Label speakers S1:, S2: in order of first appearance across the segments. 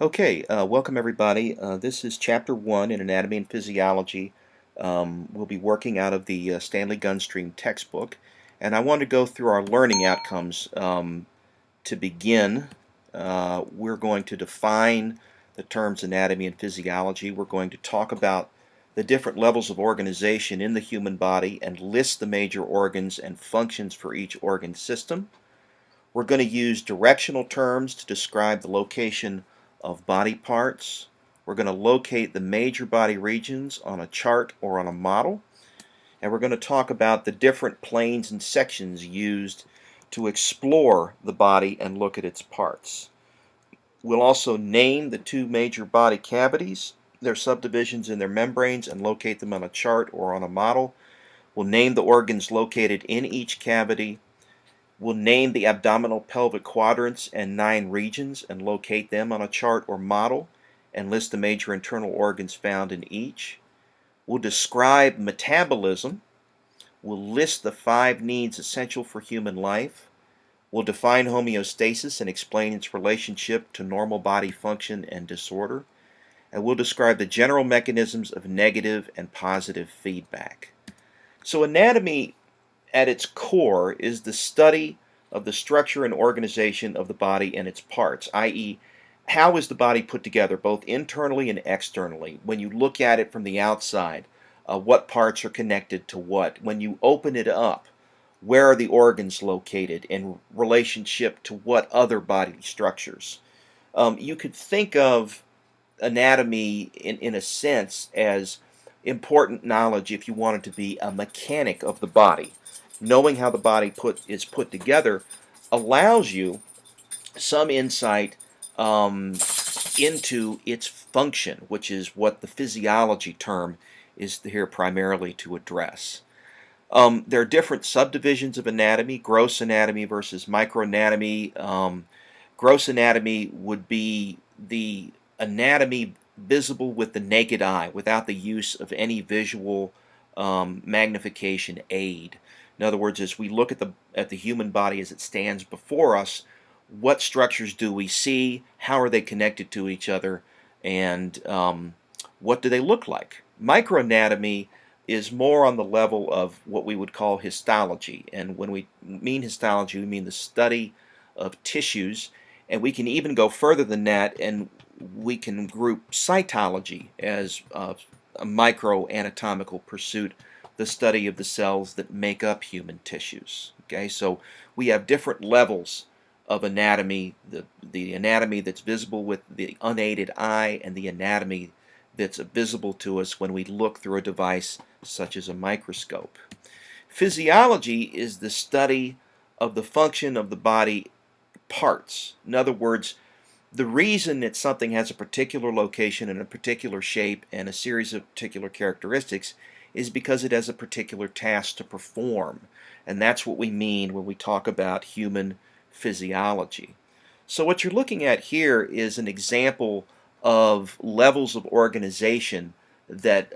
S1: Okay, welcome everybody. This is Chapter 1 in Anatomy and Physiology. We'll be working out of the Stanley Gunstream textbook, and I want to go through our learning outcomes. To begin, we're going to define the terms anatomy and physiology. We're going to talk about the different levels of organization in the human body and list the major organs and functions for each organ system. We're going to use directional terms to describe the location of body parts. We're going to locate the major body regions on a chart or on a model. And we're going to talk about the different planes and sections used to explore the body and look at its parts. We'll also name the two major body cavities, their subdivisions in their membranes, and locate them on a chart or on a model. We'll name the organs located in each cavity. We'll name the abdominal pelvic quadrants and 9 regions and locate them on a chart or model and list the major internal organs found in each. We'll describe metabolism. We'll list the 5 needs essential for human life. We'll define homeostasis and explain its relationship to normal body function and disorder. And we'll describe the general mechanisms of negative and positive feedback. So anatomy at its core is the study of the structure and organization of the body and its parts, i.e., how is the body put together, both internally and externally. When you look at it from the outside, what parts are connected to what? When you open it up, where are the organs located in relationship to what other body structures? You could think of anatomy in a sense as important knowledge if you wanted to be a mechanic of the body. Knowing how the body is put together allows you some insight into its function, which is what the physiology term is here primarily to address. There are different subdivisions of anatomy, gross anatomy versus microanatomy. Gross anatomy would be the anatomy visible with the naked eye without the use of any visual magnification aid. In other words, as we look at the human body as it stands before us, what structures do we see? How are they connected to each other? And what do they look like? Microanatomy is more on the level of what we would call histology. And when we mean histology, we mean the study of tissues. And we can even go further than that, and we can group cytology as a microanatomical pursuit, the study of the cells that make up human tissues. Okay, so we have different levels of anatomy, the anatomy that's visible with the unaided eye and the anatomy that's visible to us when we look through a device such as a microscope. Physiology is the study of the function of the body parts. In other words, the reason that something has a particular location and a particular shape and a series of particular characteristics is because it has a particular task to perform. And that's what we mean when we talk about human physiology. So what you're looking at here is an example of levels of organization that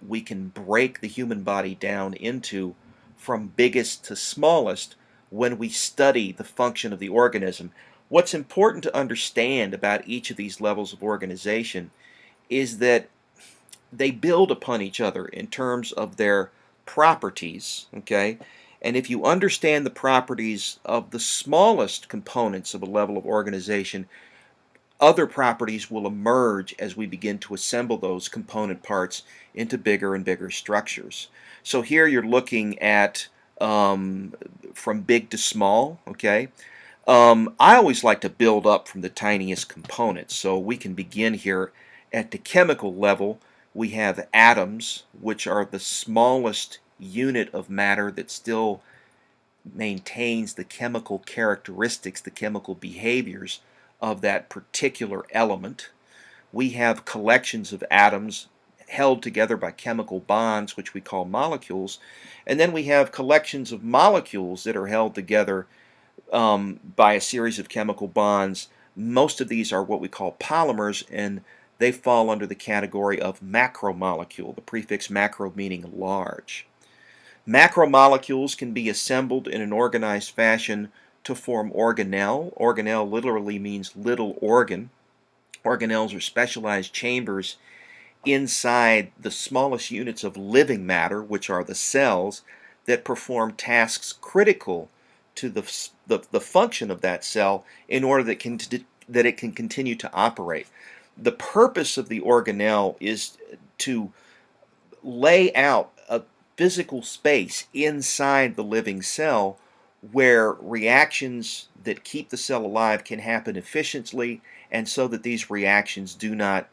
S1: we can break the human body down into from biggest to smallest when we study the function of the organism. What's important to understand about each of these levels of organization is that they build upon each other in terms of their properties, okay? And if you understand the properties of the smallest components of a level of organization, other properties will emerge as we begin to assemble those component parts into bigger and bigger structures. So here you're looking at from big to small, okay? I always like to build up from the tiniest components, so we can begin here at the chemical level. We have atoms, which are the smallest unit of matter that still maintains the chemical characteristics, the chemical behaviors of that particular element. We have collections of atoms held together by chemical bonds, which we call molecules, and then we have collections of molecules that are held together by a series of chemical bonds. Most of these are what we call polymers, and they fall under the category of macromolecule, the prefix macro meaning large. Macromolecules can be assembled in an organized fashion to form organelle. Organelle literally means little organ. Organelles are specialized chambers inside the smallest units of living matter, which are the cells, that perform tasks critical to the function of that cell in order that it can continue to operate. The purpose of the organelle is to lay out a physical space inside the living cell where reactions that keep the cell alive can happen efficiently, and so that these reactions do not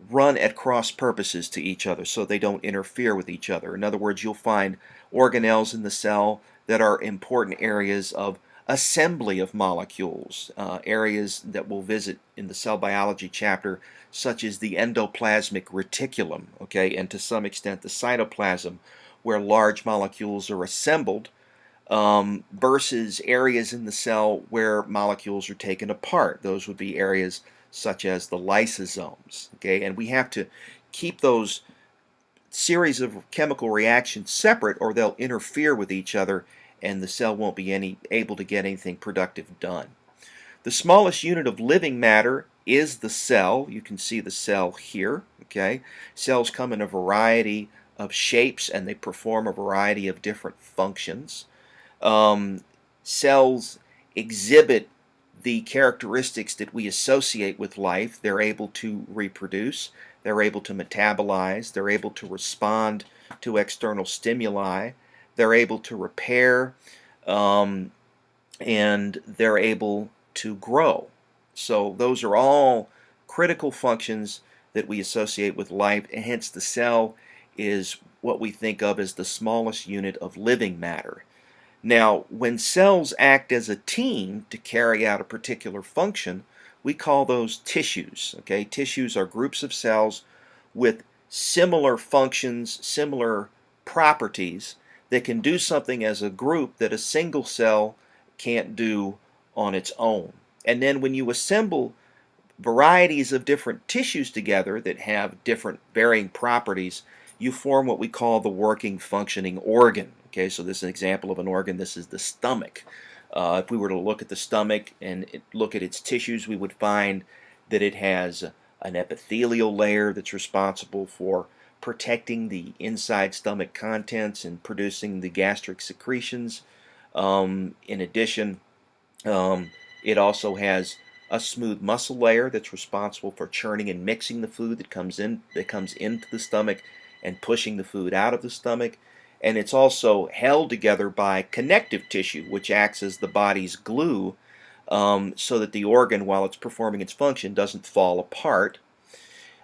S1: run at cross purposes to each other, so they don't interfere with each other. In other words, you'll find organelles in the cell that are important areas of assembly of molecules, areas that we'll visit in the cell biology chapter, such as the endoplasmic reticulum, okay, and to some extent the cytoplasm, where large molecules are assembled, versus areas in the cell where molecules are taken apart. Those would be areas such as the lysosomes, okay, and we have to keep those series of chemical reactions separate, or they'll interfere with each other and the cell won't be able to get anything productive done. The smallest unit of living matter is the cell. You can see the cell here, okay. Cells come in a variety of shapes and they perform a variety of different functions. Cells exhibit the characteristics that we associate with life. They're able to reproduce, they're able to metabolize, they're able to respond to external stimuli, they're able to repair, and they're able to grow. So those are all critical functions that we associate with life, and hence the cell is what we think of as the smallest unit of living matter. Now, when cells act as a team to carry out a particular function, we call those tissues. Okay, tissues are groups of cells with similar functions, similar properties that can do something as a group that a single cell can't do on its own. And then when you assemble varieties of different tissues together that have different varying properties, you form what we call the working functioning organ. Okay, so this is an example of an organ. This is the stomach. If we were to look at the stomach and look at its tissues, we would find that it has an epithelial layer that's responsible for protecting the inside stomach contents and producing the gastric secretions. In addition, it also has a smooth muscle layer that's responsible for churning and mixing the food that comes into the stomach and pushing the food out of the stomach. And it's also held together by connective tissue, which acts as the body's glue, so that the organ, while it's performing its function, doesn't fall apart.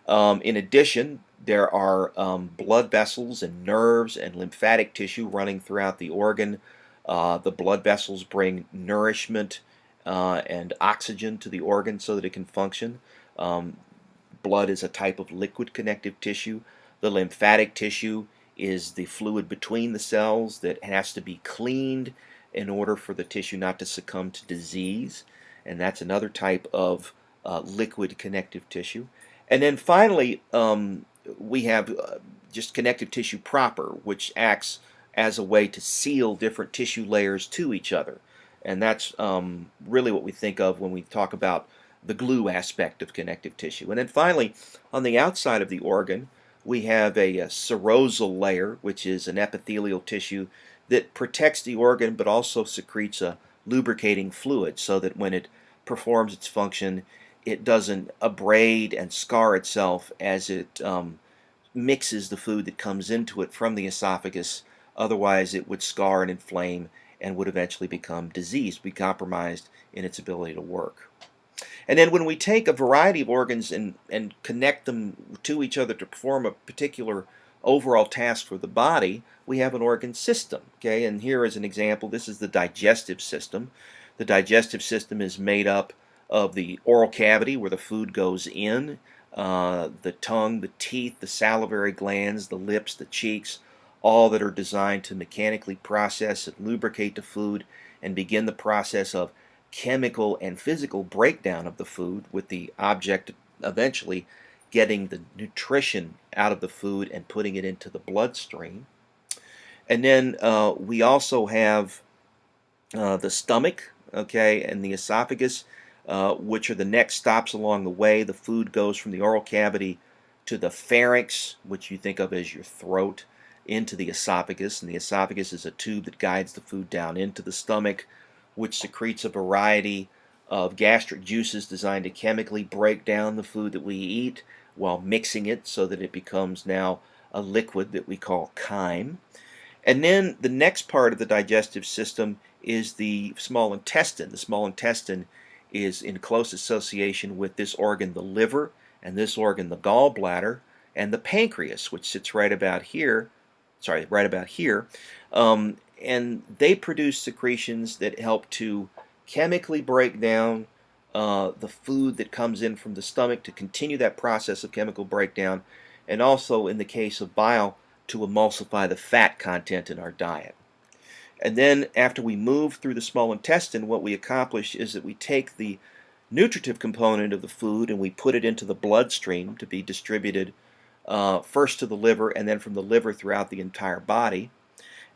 S1: In addition, there are blood vessels and nerves and lymphatic tissue running throughout the organ. The blood vessels bring nourishment and oxygen to the organ so that it can function. Blood is a type of liquid connective tissue. The lymphatic tissue is the fluid between the cells that has to be cleaned in order for the tissue not to succumb to disease, and that's another type of liquid connective tissue. And then finally, we have just connective tissue proper, which acts as a way to seal different tissue layers to each other. And that's really what we think of when we talk about the glue aspect of connective tissue. And then finally, on the outside of the organ, we have a serosal layer, which is an epithelial tissue that protects the organ but also secretes a lubricating fluid so that when it performs its function, it doesn't abrade and scar itself as it mixes the food that comes into it from the esophagus. Otherwise, it would scar and inflame and would eventually become diseased, be compromised in its ability to work. And then when we take a variety of organs and connect them to each other to perform a particular overall task for the body, we have an organ system. Okay, and here is an example. This is the digestive system. The digestive system is made up of the oral cavity where the food goes in, the tongue, the teeth, the salivary glands, the lips, the cheeks, all that are designed to mechanically process and lubricate the food and begin the process of chemical and physical breakdown of the food, with the object eventually getting the nutrition out of the food and putting it into the bloodstream. And then we also have the stomach, okay, and the esophagus. which are the next stops along the way. The food goes from the oral cavity to the pharynx, which you think of as your throat, into the esophagus. And the esophagus is a tube that guides the food down into the stomach, which secretes a variety of gastric juices designed to chemically break down the food that we eat while mixing it so that it becomes now a liquid that we call chyme. And then the next part of the digestive system is the small intestine. The small intestine is in close association with this organ, the liver, and this organ, the gallbladder, and the pancreas, which sits right about here. Sorry, right about here. And they produce secretions that help to chemically break down the food that comes in from the stomach, to continue that process of chemical breakdown, and also in the case of bile, to emulsify the fat content in our diet. And then after we move through the small intestine, what we accomplish is that we take the nutritive component of the food and we put it into the bloodstream to be distributed first to the liver and then from the liver throughout the entire body.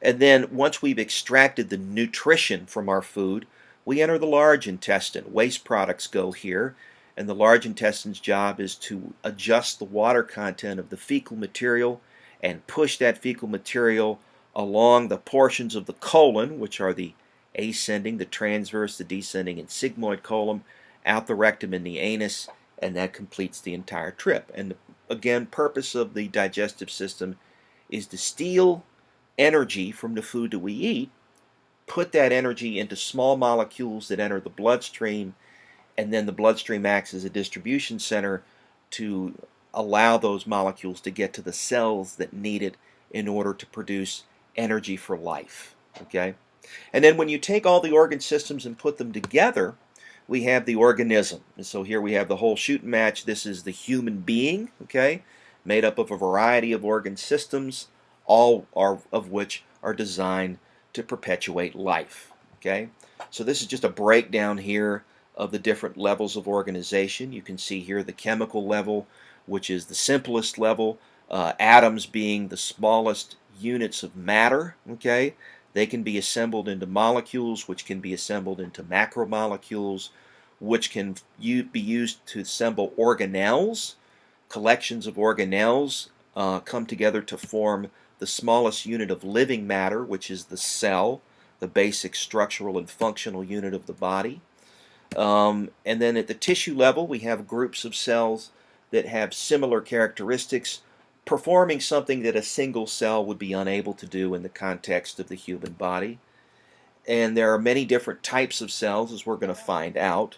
S1: And then once we've extracted the nutrition from our food, we enter the large intestine. Waste products go here, and the large intestine's job is to adjust the water content of the fecal material and push that fecal material along the portions of the colon, which are the ascending, the transverse, the descending, and sigmoid colon, out the rectum and the anus, and that completes the entire trip. And again, purpose of the digestive system is to steal energy from the food that we eat, put that energy into small molecules that enter the bloodstream, and then the bloodstream acts as a distribution center to allow those molecules to get to the cells that need it in order to produce energy for life. Okay? And then when you take all the organ systems and put them together, we have the organism. And so here we have the whole shooting match. This is the human being, okay, made up of a variety of organ systems, all of which are designed to perpetuate life. Okay, so this is just a breakdown here of the different levels of organization. You can see here the chemical level, which is the simplest level, atoms being the smallest units of matter. Okay, they can be assembled into molecules, which can be assembled into macromolecules, which can be used to assemble organelles. Collections of organelles come together to form the smallest unit of living matter, which is the cell, the basic structural and functional unit of the body. And then at the tissue level, we have groups of cells that have similar characteristics, performing something that a single cell would be unable to do in the context of the human body. And there are many different types of cells, as we're going to find out.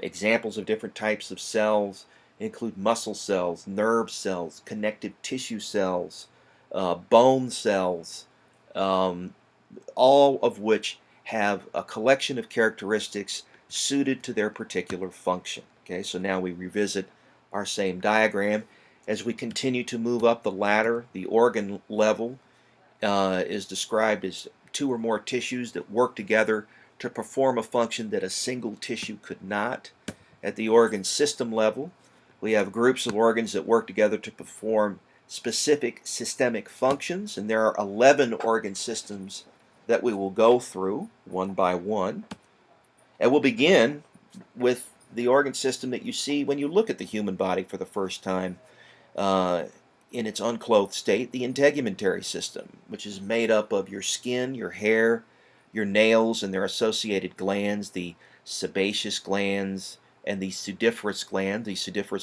S1: Examples of different types of cells include muscle cells, nerve cells, connective tissue cells, bone cells, all of which have a collection of characteristics suited to their particular function. Okay, so now we revisit our same diagram. As we continue to move up the ladder, the organ level is described as two or more tissues that work together to perform a function that a single tissue could not. At the organ system level, we have groups of organs that work together to perform specific systemic functions, and there are 11 organ systems that we will go through one by one. And we'll begin with the organ system that you see when you look at the human body for the first time in its unclothed state, the integumentary system, which is made up of your skin, your hair, your nails, and their associated glands, the sebaceous glands and the sudiferous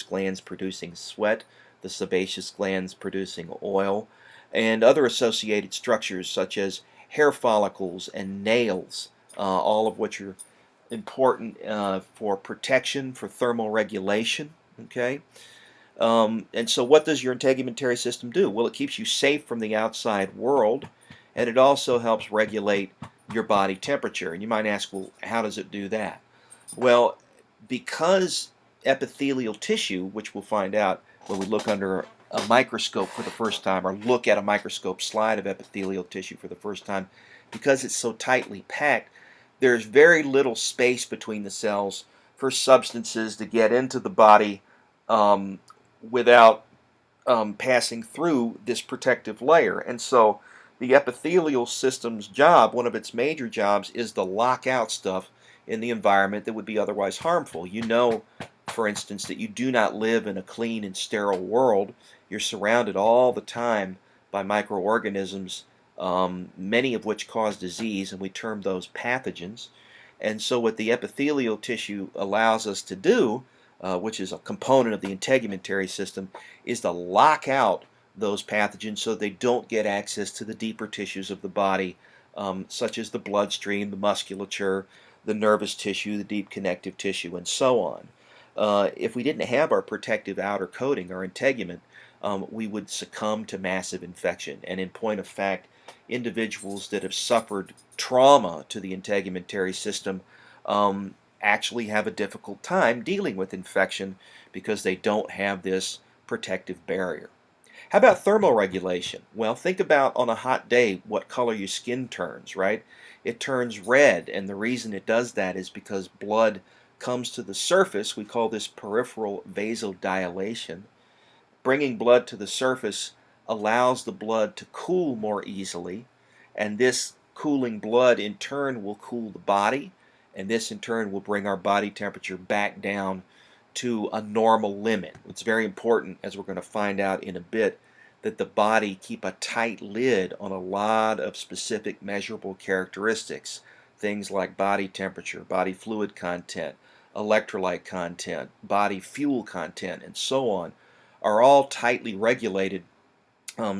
S1: glands producing sweat, the sebaceous glands producing oil, and other associated structures such as hair follicles and nails, all of which are important for protection, for thermal regulation. Okay, and so what does your integumentary system do? Well, it keeps you safe from the outside world, and it also helps regulate your body temperature. And you might ask, well, how does it do that? Well, because epithelial tissue, which we'll find out when we look under a microscope for the first time, or look at a microscope slide of epithelial tissue for the first time, because it's so tightly packed, there's very little space between the cells for substances to get into the body without passing through this protective layer. And so the epithelial system's job, one of its major jobs, is to lock out stuff in the environment that would be otherwise harmful. You know, for instance, that you do not live in a clean and sterile world. You're surrounded all the time by microorganisms, many of which cause disease, and we term those pathogens. And so what the epithelial tissue allows us to do, which is a component of the integumentary system, is to lock out those pathogens so they don't get access to the deeper tissues of the body, such as the bloodstream, the musculature, the nervous tissue, the deep connective tissue, and so on. If we didn't have our protective outer coating, our integument, we would succumb to massive infection. And in point of fact, individuals that have suffered trauma to the integumentary system actually have a difficult time dealing with infection because they don't have this protective barrier. How about thermoregulation? Well, think about on a hot day what color your skin turns, right? It turns red, and the reason it does that is because blood comes to the surface. We call this peripheral vasodilation. Bringing blood to the surface allows the blood to cool more easily, and this cooling blood in turn will cool the body, and this in turn will bring our body temperature back down to a normal limit. It's very important, as we're going to find out in a bit, that the body keep a tight lid on a lot of specific measurable characteristics, things like body temperature, body fluid content, electrolyte content, body fuel content, and so on, are all tightly regulated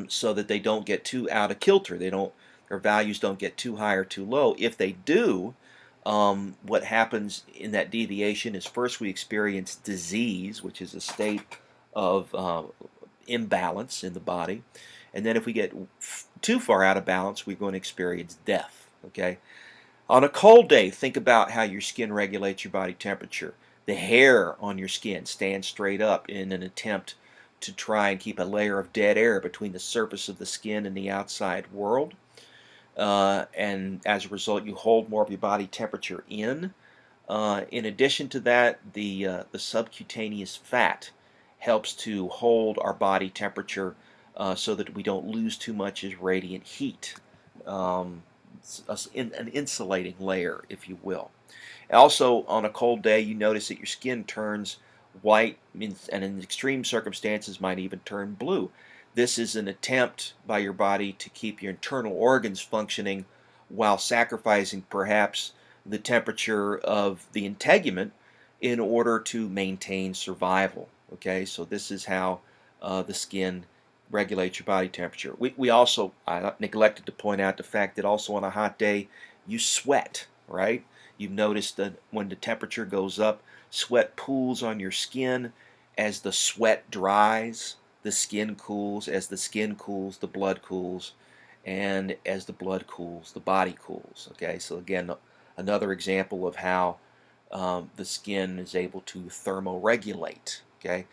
S1: so that they don't get too out of kilter. Their values don't get too high or too low. If they do, what happens in that deviation is first we experience disease, which is a state of imbalance in the body, and then if we get too far out of balance, we're going to experience death. Okay. On a cold day, think about how your skin regulates your body temperature. The hair on your skin stands straight up in an attempt to try and keep a layer of dead air between the surface of the skin and the outside world. And as a result, you hold more of your body temperature in. In addition to that, the subcutaneous fat helps to hold our body temperature so that we don't lose too much as radiant heat. An insulating layer, if you will. Also, on a cold day, you notice that your skin turns white, and in extreme circumstances might even turn blue. This is an attempt by your body to keep your internal organs functioning while sacrificing perhaps the temperature of the integument in order to maintain survival. Okay, so this is how the skin regulates your body temperature. We also, I neglected to point out the fact that also on a hot day, you sweat, right? You've noticed that when the temperature goes up, sweat pools on your skin. As the sweat dries, the skin cools. As the skin cools, the blood cools. And as the blood cools, the body cools. Okay, so again, another example of how the skin is able to thermoregulate. Okay,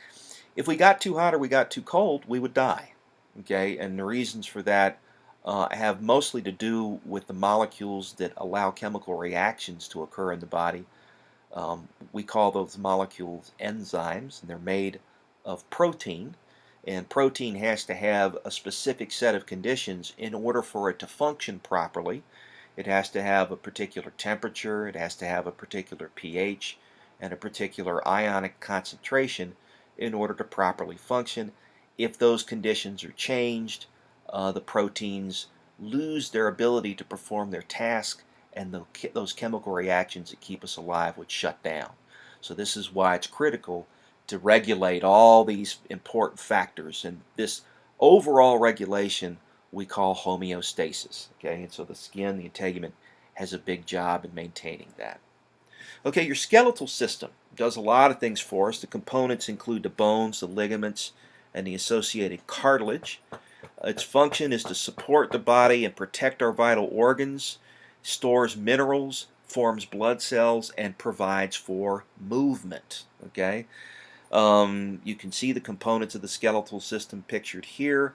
S1: if we got too hot or we got too cold, we would die. Okay, and the reasons for that have mostly to do with the molecules that allow chemical reactions to occur in the body. We call those molecules enzymes, and they're made of protein. And protein has to have a specific set of conditions in order for it to function properly. It has to have a particular temperature, it has to have a particular pH, and a particular ionic concentration in order to properly function. If those conditions are changed, the proteins lose their ability to perform their task, and those chemical reactions that keep us alive would shut down. So this is why it's critical to regulate all these important factors, and this overall regulation we call homeostasis. Okay, and so the skin, the integument, has a big job in maintaining that. Okay, your skeletal system does a lot of things for us. The components include the bones, the ligaments, and the associated cartilage. Its function is to support the body and protect our vital organs, stores minerals, forms blood cells, and provides for movement. Okay, you can see the components of the skeletal system pictured here.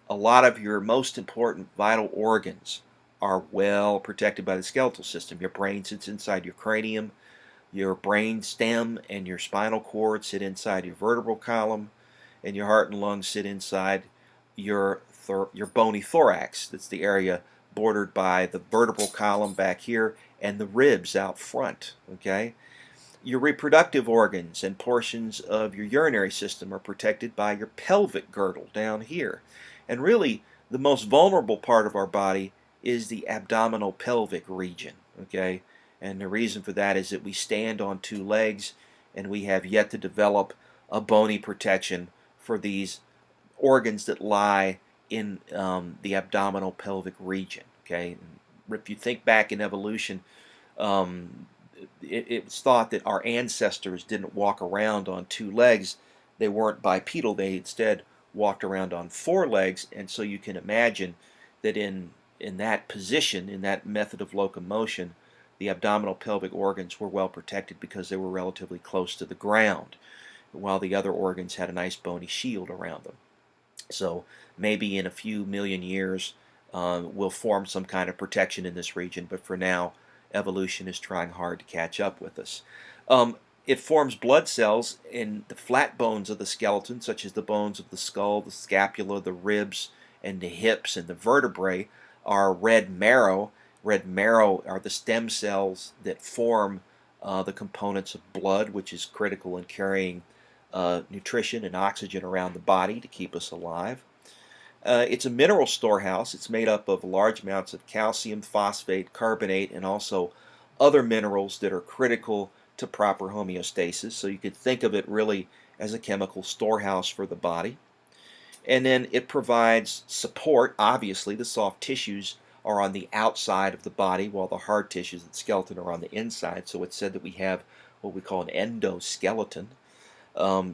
S1: A lot of your most important vital organs are well protected by the skeletal system. Your brain sits inside your cranium. Your brain stem and your spinal cord sit inside your vertebral column, and your heart and lungs sit inside your bony thorax. That's the area bordered by the vertebral column back here and the ribs out front. Okay, your reproductive organs and portions of your urinary system are protected by your pelvic girdle down here. And really, the most vulnerable part of our body is the abdominal pelvic region. Okay, and the reason for that is that we stand on two legs, and we have yet to develop a bony protection for these organs that lie in the abdominal pelvic region. Okay, if you think back in evolution, um, it's thought that our ancestors didn't walk around on two legs. They weren't bipedal. They instead walked around on four legs, and so you can imagine that in that position, in that method of locomotion, the abdominal pelvic organs were well protected because they were relatively close to the ground, while the other organs had a nice bony shield around them. So maybe in a few million years we'll form some kind of protection in this region, but for now evolution is trying hard to catch up with us. Um, it forms blood cells in the flat bones of the skeleton, such as the bones of the skull, the scapula, the ribs, and the hips, and the vertebrae are red marrow. Red marrow are the stem cells that form the components of blood, which is critical in carrying nutrition and oxygen around the body to keep us alive. It's a mineral storehouse. It's made up of large amounts of calcium, phosphate, carbonate, and also other minerals that are critical to proper homeostasis. So you could think of it really as a chemical storehouse for the body. And then it provides support. Obviously, the soft tissues are on the outside of the body, while the hard tissues of the skeleton are on the inside. So it's said that we have what we call an endoskeleton.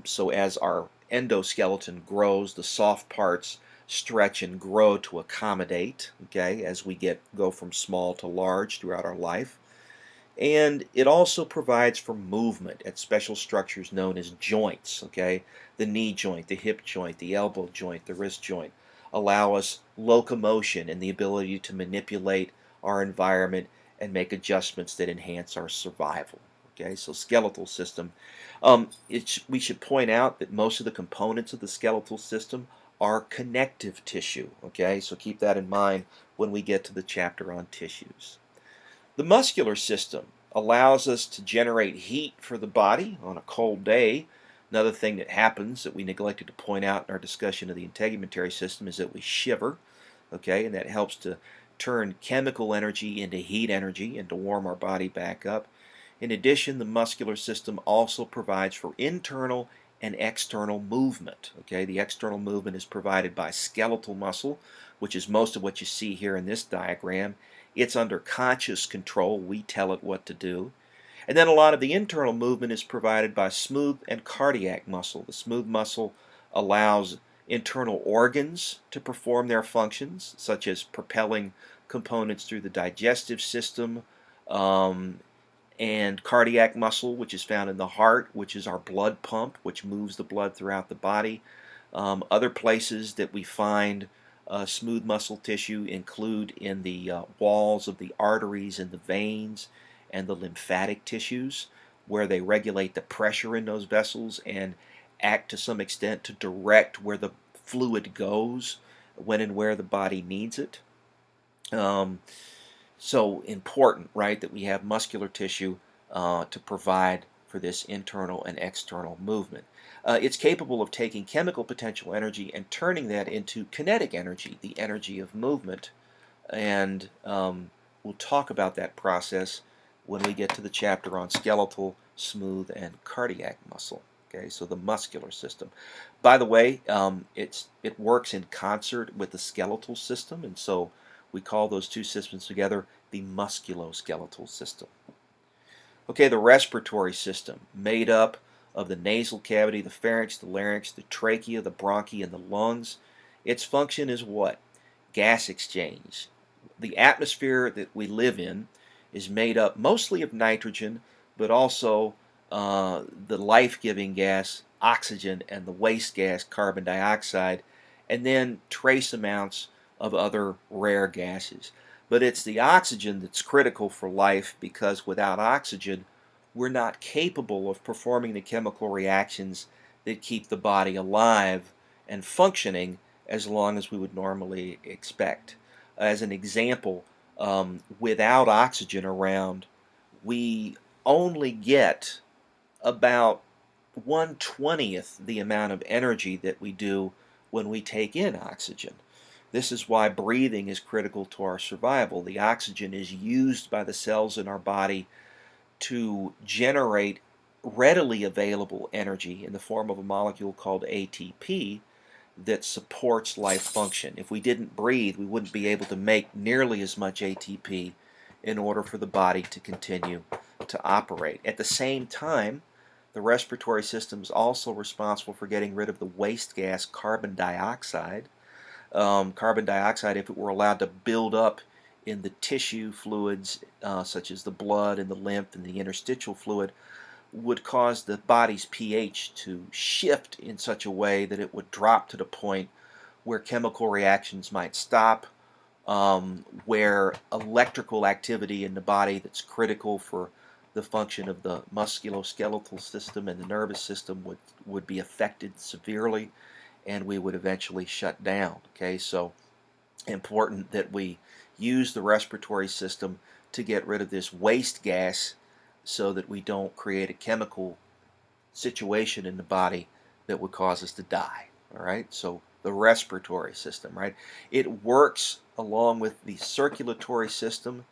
S1: So as our endoskeleton grows, the soft parts stretch and grow to accommodate, okay, as we go from small to large throughout our life. And it also provides for movement at special structures known as joints, okay? The knee joint, the hip joint, the elbow joint, the wrist joint allow us locomotion and the ability to manipulate our environment and make adjustments that enhance our survival. Okay, so skeletal system. We should point out that most of the components of the skeletal system are connective tissue. Okay, so keep that in mind when we get to the chapter on tissues. The muscular system allows us to generate heat for the body on a cold day. Another thing that happens that we neglected to point out in our discussion of the integumentary system is that we shiver, okay, and that helps to turn chemical energy into heat energy and to warm our body back up. In addition, the muscular system also provides for internal and external movement. Okay, the external movement is provided by skeletal muscle, which is most of what you see here in this diagram. It's under conscious control. We tell it what to do. And then a lot of the internal movement is provided by smooth and cardiac muscle. The smooth muscle allows internal organs to perform their functions, such as propelling components through the digestive system, and cardiac muscle, which is found in the heart, which is our blood pump, which moves the blood throughout the body. Other places that we find smooth muscle tissue include in the walls of the arteries and the veins and the lymphatic tissues, where they regulate the pressure in those vessels and act to some extent to direct where the fluid goes when and where the body needs it. So important, right, that we have muscular tissue to provide for this internal and external movement. It's capable of taking chemical potential energy and turning that into kinetic energy, the energy of movement. And we'll talk about that process when we get to the chapter on skeletal, smooth, and cardiac muscle. Okay, so the muscular system. By the way, it works in concert with the skeletal system, and so we call those two systems together the musculoskeletal system. Okay, the respiratory system, made up of the nasal cavity, the pharynx, the larynx, the trachea, the bronchi, and the lungs. Its function is what? Gas exchange. The atmosphere that we live in is made up mostly of nitrogen, but also the life-giving gas, oxygen, and the waste gas, carbon dioxide, and then trace amounts of other rare gases. But it's the oxygen that's critical for life, because without oxygen, we're not capable of performing the chemical reactions that keep the body alive and functioning as long as we would normally expect. As an example, Without oxygen around, we only get about 1/20th the amount of energy that we do when we take in oxygen. This is why breathing is critical to our survival. The oxygen is used by the cells in our body to generate readily available energy in the form of a molecule called ATP that supports life function. If we didn't breathe, we wouldn't be able to make nearly as much ATP in order for the body to continue to operate. At the same time, the respiratory system is also responsible for getting rid of the waste gas carbon dioxide. Carbon dioxide, if it were allowed to build up in the tissue fluids, such as the blood and the lymph and the interstitial fluid, would cause the body's pH to shift in such a way that it would drop to the point where chemical reactions might stop, where electrical activity in the body that's critical for the function of the musculoskeletal system and the nervous system would be affected severely, and we would eventually shut down. Okay, so important that we use the respiratory system to get rid of this waste gas so that we don't create a chemical situation in the body that would cause us to die. All right, so the respiratory system, right? It works along with the circulatory system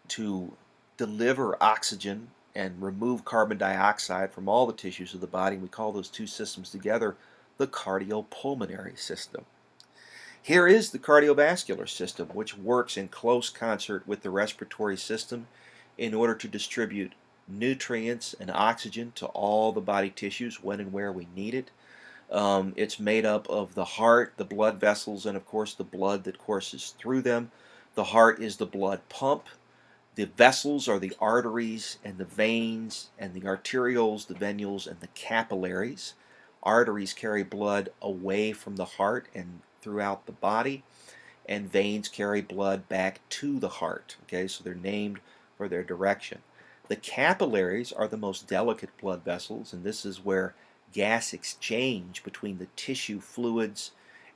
S1: to deliver oxygen and remove carbon dioxide from all the tissues of the body. We call those two systems together the cardiopulmonary system. Here is the cardiovascular system, which works in close concert with the respiratory system in order to distribute nutrients and oxygen to all the body tissues when and where we need it. It's made up of the heart, the blood vessels, and of course the blood that courses through them. The heart is the blood pump. The vessels are the arteries and the veins and the arterioles, the venules, and the capillaries. Arteries carry blood away from the heart and throughout the body, and veins carry blood back to the heart. Okay, so they're named for their direction. The capillaries are the most delicate blood vessels, and this is where gas exchange between the tissue fluids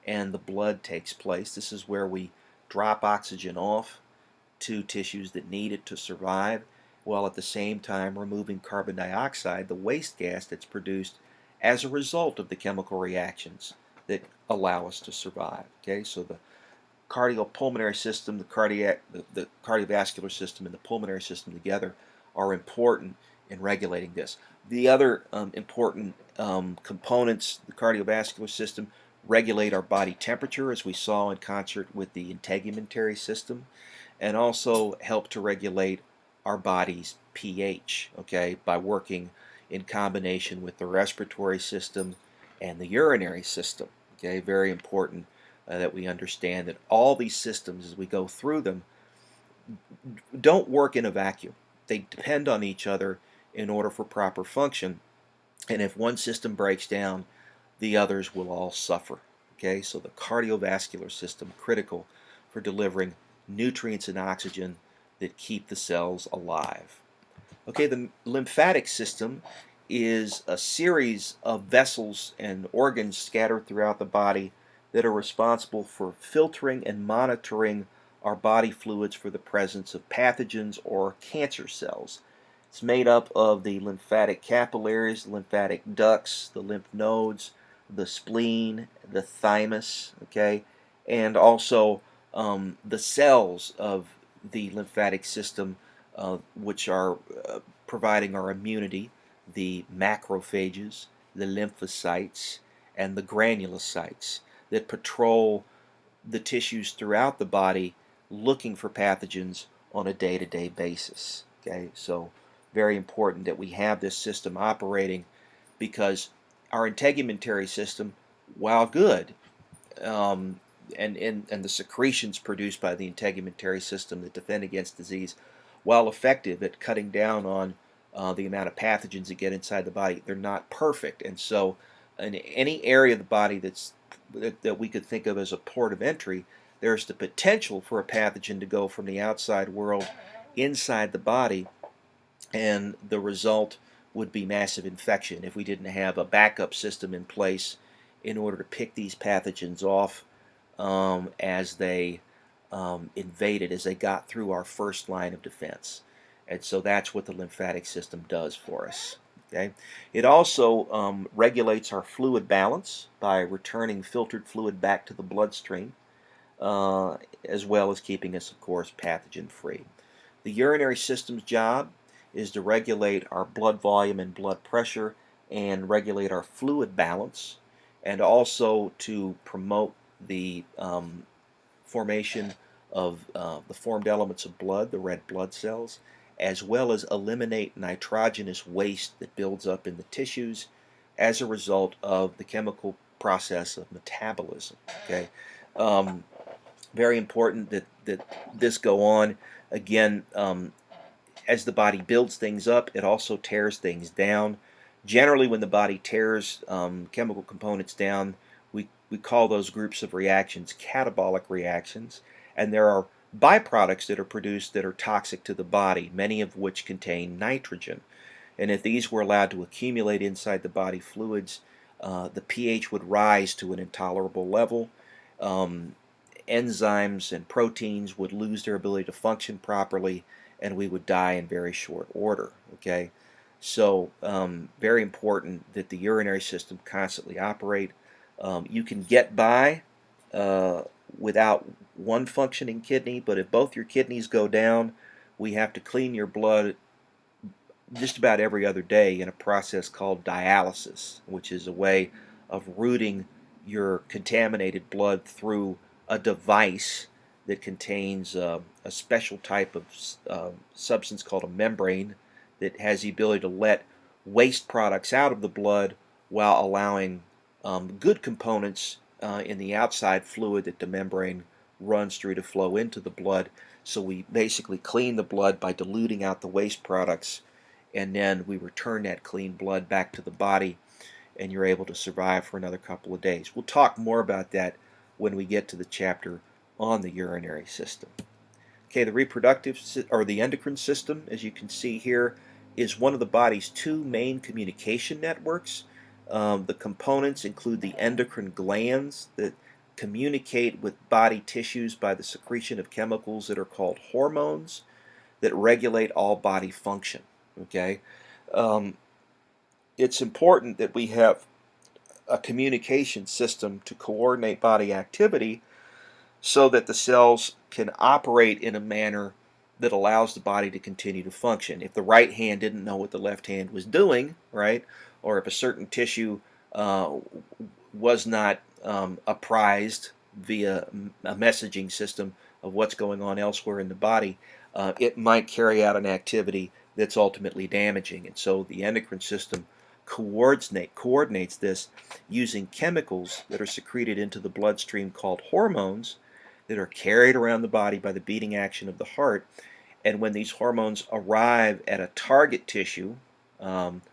S1: and the blood takes place. This is where we drop oxygen off to tissues that need it to survive, while at the same time removing carbon dioxide, the waste gas that's produced as a result of the chemical reactions that allow us to survive. Okay, so the cardiopulmonary system, the cardiovascular system, and the pulmonary system together are important in regulating this. The other important components, the cardiovascular system, regulate our body temperature, as we saw in concert with the integumentary system, and also help to regulate our body's pH, okay, by working in combination with the respiratory system and the urinary system. Okay, very important that we understand that all these systems, as we go through them, don't work in a vacuum. They depend on each other in order for proper function, and if one system breaks down, the others will all suffer. Okay, so the cardiovascular system, critical for delivering nutrients and oxygen that keep the cells alive. Okay, the lymphatic system is a series of vessels and organs scattered throughout the body that are responsible for filtering and monitoring our body fluids for the presence of pathogens or cancer cells. It's made up of the lymphatic capillaries, lymphatic ducts, the lymph nodes, the spleen, the thymus, okay, and also the cells of the lymphatic system, which are providing our immunity, the macrophages, the lymphocytes, and the granulocytes that patrol the tissues throughout the body looking for pathogens on a day-to-day basis. Okay, so very important that we have this system operating, because our integumentary system, while good, and the secretions produced by the integumentary system that defend against disease, while effective at cutting down on the amount of pathogens that get inside the body, they're not perfect. And so in any area of the body that we could think of as a port of entry, there's the potential for a pathogen to go from the outside world inside the body, and the result would be massive infection if we didn't have a backup system in place in order to pick these pathogens off as they invaded as they got through our first line of defense. And so that's what the lymphatic system does for us. Okay? It also regulates our fluid balance by returning filtered fluid back to the bloodstream, as well as keeping us, of course, pathogen free. The urinary system's job is to regulate our blood volume and blood pressure and regulate our fluid balance, and also to promote the formation of the formed elements of blood, the red blood cells, as well as eliminate nitrogenous waste that builds up in the tissues as a result of the chemical process of metabolism. Okay, um, very important that this go on. Again, as the body builds things up, it also tears things down. Generally, when the body tears chemical components down, we call those groups of reactions catabolic reactions, and there are byproducts that are produced that are toxic to the body, many of which contain nitrogen. And if these were allowed to accumulate inside the body fluids, the pH would rise to an intolerable level. Um, Enzymes and proteins would lose their ability to function properly, and we would die in very short order. Okay, so very important that the urinary system constantly operate. You can get by uh, without one functioning kidney, but if both your kidneys go down, we have to clean your blood just about every other day in a process called dialysis, which is a way of routing your contaminated blood through a device that contains a special type of substance called a membrane that has the ability to let waste products out of the blood while allowing good components in the outside fluid that the membrane runs through to flow into the blood. So we basically clean the blood by diluting out the waste products, and then we return that clean blood back to the body, and you're able to survive for another couple of days. We'll talk more about that when we get to the chapter on the urinary system. Okay, the reproductive or the endocrine system, as you can see here, is one of the body's two main communication networks. The components include the endocrine glands that communicate with body tissues by the secretion of chemicals that are called hormones that regulate all body function. Okay, um, it's important that we have a communication system to coordinate body activity so that the cells can operate in a manner that allows the body to continue to function. If the right hand didn't know what the left hand was doing, right, or if a certain tissue was not apprised via a messaging system of what's going on elsewhere in the body, it might carry out an activity that's ultimately damaging. And so the endocrine system coordinates this using chemicals that are secreted into the bloodstream called hormones that are carried around the body by the beating action of the heart. And when these hormones arrive at a target tissue,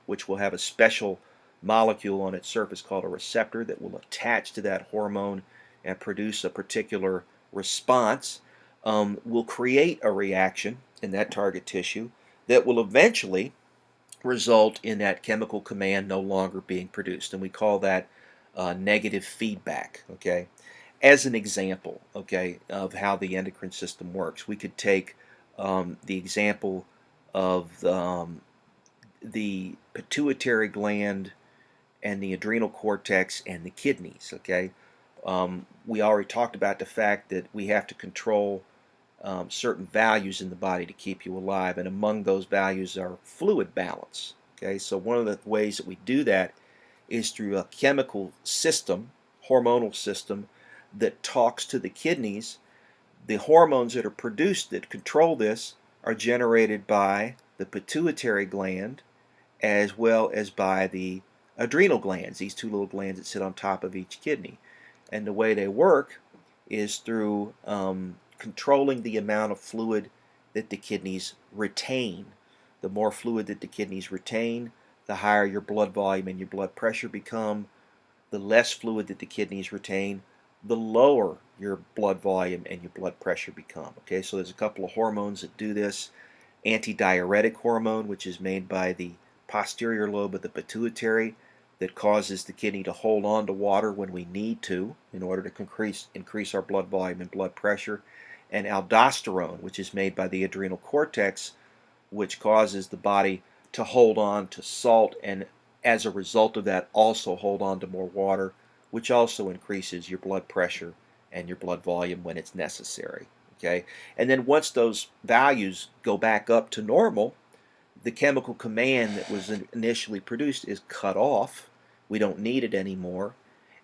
S1: which will have a special molecule on its surface called a receptor that will attach to that hormone and produce a particular response, will create a reaction in that target tissue that will eventually result in that chemical command no longer being produced. And we call that negative feedback. Okay, as an example, okay, of how the endocrine system works, we could take the example of the pituitary gland and the adrenal cortex and the kidneys. Okay, we already talked about the fact that we have to control certain values in the body to keep you alive, and among those values are fluid balance. Okay, so one of the ways that we do that is through a chemical system, hormonal system, that talks to the kidneys. The hormones that are produced that control this are generated by the pituitary gland as well as by the adrenal glands, these two little glands that sit on top of each kidney. And the way they work is through controlling the amount of fluid that the kidneys retain. The more fluid that the kidneys retain, the higher your blood volume and your blood pressure become. The less fluid that the kidneys retain, the lower your blood volume and your blood pressure become. Okay, so there's a couple of hormones that do this. Antidiuretic hormone, which is made by the posterior lobe of the pituitary, that causes the kidney to hold on to water when we need to in order to increase our blood volume and blood pressure. and aldosterone, which is made by the adrenal cortex, which causes the body to hold on to salt, and as a result of that also hold on to more water, which also increases your blood pressure and your blood volume when it's necessary. Okay, and then once those values go back up to normal, the chemical command that was initially produced is cut off. We don't need it anymore.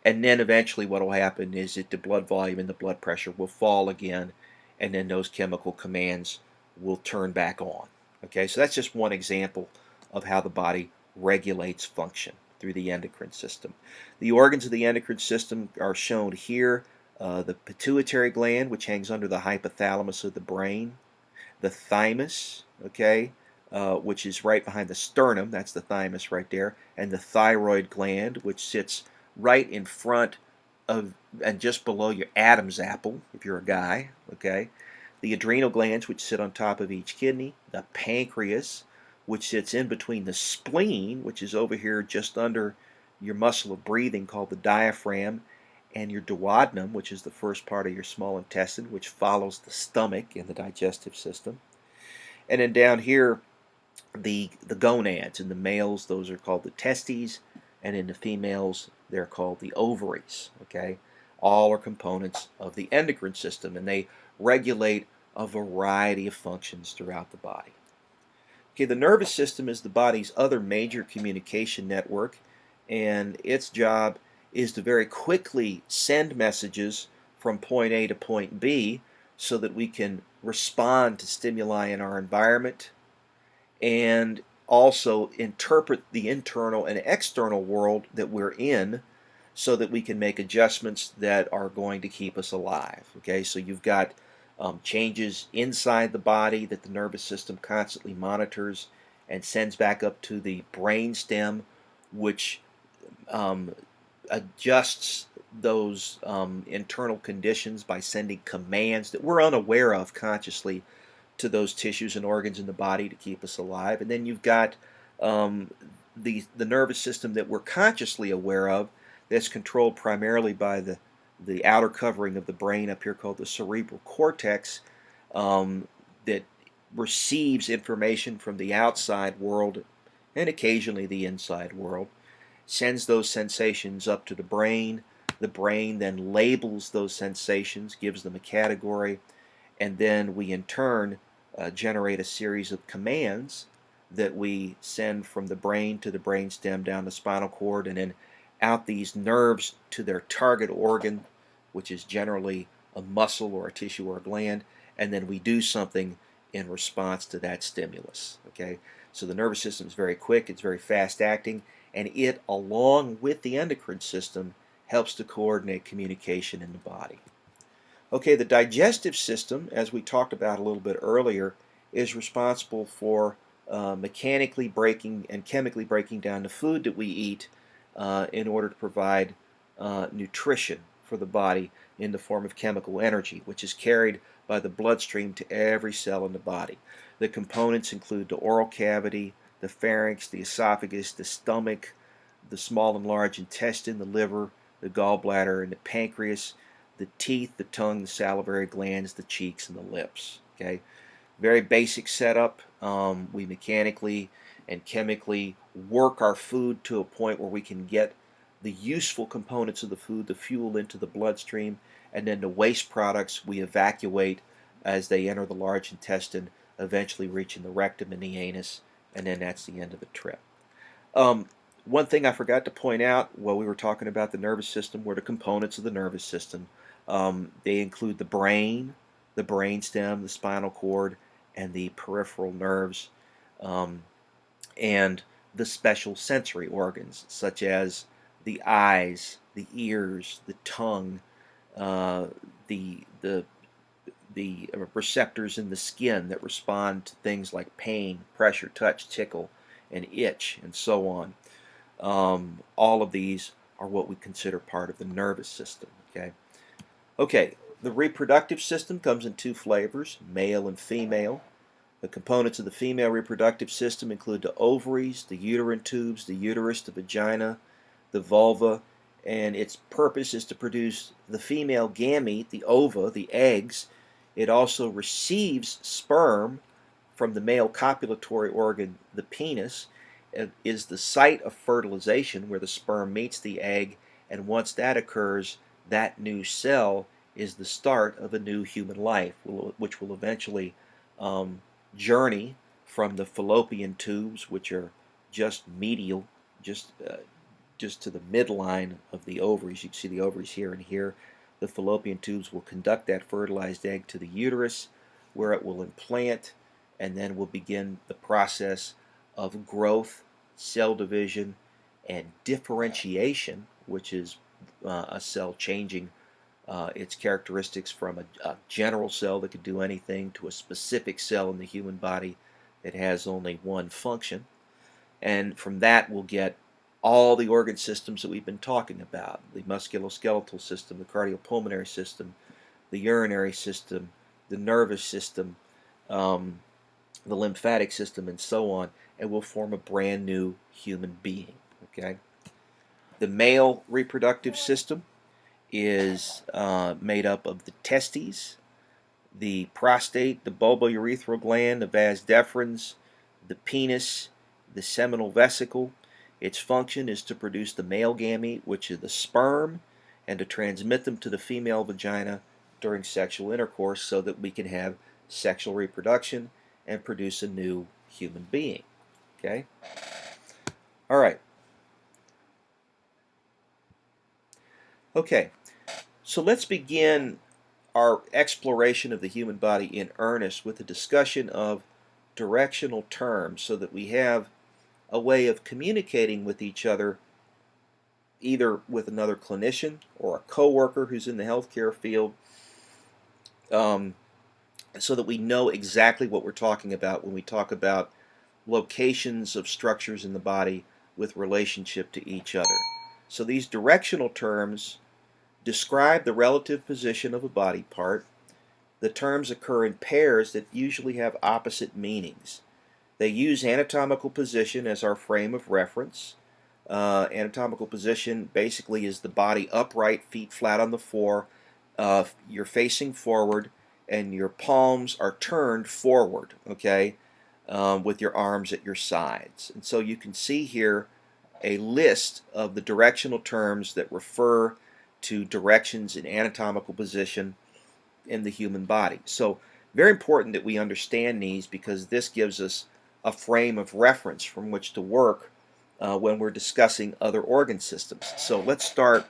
S1: And then eventually what will happen is that the blood volume and the blood pressure will fall again, and then those chemical commands will turn back on. Okay, so that's just one example of how the body regulates function through the endocrine system. The organs of the endocrine system are shown here. The pituitary gland, which hangs under the hypothalamus of the brain, the thymus, okay, which is right behind the sternum, that's the thymus right there, and the thyroid gland, which sits right in front of and just below your Adam's apple, if you're a guy, okay, the adrenal glands, which sit on top of each kidney, the pancreas, which sits in between the spleen, which is over here just under your muscle of breathing called the diaphragm, and your duodenum, which is the first part of your small intestine, which follows the stomach in the digestive system. And then down here, the gonads. In the males, those are called the testes, and in the females, they're called the ovaries. Okay, all are components of the endocrine system, and they regulate a variety of functions throughout the body. Okay, the nervous system is the body's other major communication network, and its job is to very quickly send messages from point A to point B so that we can respond to stimuli in our environment and also interpret the internal and external world that we're in so that we can make adjustments that are going to keep us alive. Okay, so you've got changes inside the body that the nervous system constantly monitors and sends back up to the brain stem, which adjusts those internal conditions by sending commands that we're unaware of consciously to those tissues and organs in the body to keep us alive. And then you've got the nervous system that we're consciously aware of, that's controlled primarily by the outer covering of the brain up here called the cerebral cortex, that receives information from the outside world and occasionally the inside world, sends those sensations up to the brain. The brain then labels those sensations, gives them a category, and then we in turn generate a series of commands that we send from the brain to the brainstem down the spinal cord and then out these nerves to their target organ, which is generally a muscle or a tissue or a gland, and then we do something in response to that stimulus. Okay, so the nervous system is very quick, it's very fast acting, and it, along with the endocrine system, helps to coordinate communication in the body. Okay, the digestive system, as we talked about a little bit earlier, is responsible for mechanically breaking and chemically breaking down the food that we eat in order to provide nutrition for the body in the form of chemical energy, which is carried by the bloodstream to every cell in the body. The components include the oral cavity, the pharynx, the esophagus, the stomach, the small and large intestine, the liver, the gallbladder, and the pancreas, the teeth, the tongue, the salivary glands, the cheeks, and the lips. Okay, very basic setup. We mechanically and chemically work our food to a point where we can get the useful components of the food, the fuel, into the bloodstream, and then the waste products we evacuate as they enter the large intestine, eventually reaching the rectum and the anus, and then that's the end of the trip. One thing I forgot to point out while we were talking about the nervous system were the components of the nervous system. They include the brain, the brainstem, the spinal cord, and the peripheral nerves, and the special sensory organs such as the eyes, the ears, the tongue, the receptors in the skin that respond to things like pain, pressure, touch, tickle, and itch, and so on. All of these are what we consider part of the nervous system. Okay, the reproductive system comes in two flavors, male and female. The components of the female reproductive system include the ovaries, the uterine tubes, the uterus, the vagina, the vulva, and its purpose is to produce the female gamete, the ova, the eggs, It also receives sperm from the male copulatory organ, the penis. It is the site of fertilization where the sperm meets the egg, and once that occurs, that new cell is the start of a new human life, which will eventually um, journey from the fallopian tubes, which are just medial, just just to the midline of the ovaries. You can see the ovaries here and here. The fallopian tubes will conduct that fertilized egg to the uterus, where it will implant, and then will begin the process of growth, cell division, and differentiation, which is a cell changing its characteristics from a general cell that could do anything to a specific cell in the human body that has only one function. And from that we'll get all the organ systems that we've been talking about: the musculoskeletal system, the cardiopulmonary system, the urinary system, the nervous system, um, the lymphatic system, and so on, and will form a brand new human being. Okay? The male reproductive system is made up of the testes, the prostate, the bulbourethral gland, the vas deferens, the penis, the seminal vesicle. Its function is to produce the male gamete, which is the sperm, and to transmit them to the female vagina during sexual intercourse so that we can have sexual reproduction and produce a new human being. Okay? All right. Okay. So let's begin our exploration of the human body in earnest with a discussion of directional terms so that we have a way of communicating with each other, either with another clinician or a coworker who's in the healthcare field, um, so that we know exactly what we're talking about when we talk about locations of structures in the body with relationship to each other. So these directional terms describe the relative position of a body part. The terms occur in pairs that usually have opposite meanings. They use anatomical position as our frame of reference. Anatomical position basically is the body upright, feet flat on the floor. You're facing forward, and your palms are turned forward, okay, with your arms at your sides. And so you can see here a list of the directional terms that refer to directions in anatomical position in the human body. So very important that we understand these, because this gives us a frame of reference from which to work when we're discussing other organ systems. So let's start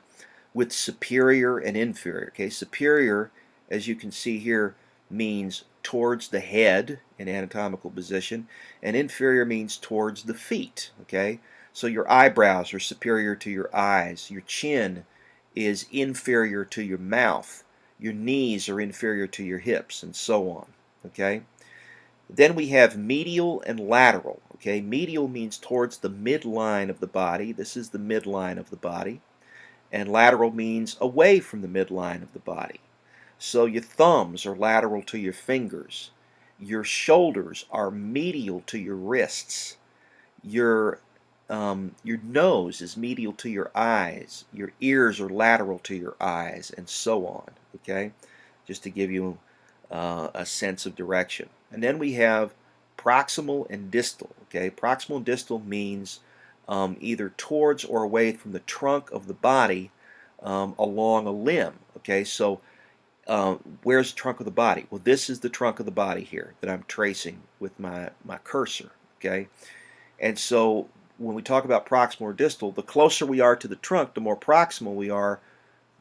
S1: with superior and inferior. Okay, superior, as you can see here, means towards the head in anatomical position, and inferior means towards the feet. Okay, so your eyebrows are superior to your eyes, your chin is inferior to your mouth, your knees are inferior to your hips, and so on. Okay, then we have medial and lateral. Okay, medial means towards the midline of the body. This is the midline of the body. And lateral means away from the midline of the body. So your thumbs are lateral to your fingers. Your shoulders are medial to your wrists. Your nose is medial to your eyes. Your ears are lateral to your eyes, and so on. Okay, just to give you a sense of direction. And then we have proximal and distal. Okay, proximal and distal means either towards or away from the trunk of the body along a limb. Okay, so where's the trunk of the body? Well, this is the trunk of the body here that I'm tracing with my cursor. Okay, and so when we talk about proximal or distal, the closer we are to the trunk, the more proximal we are.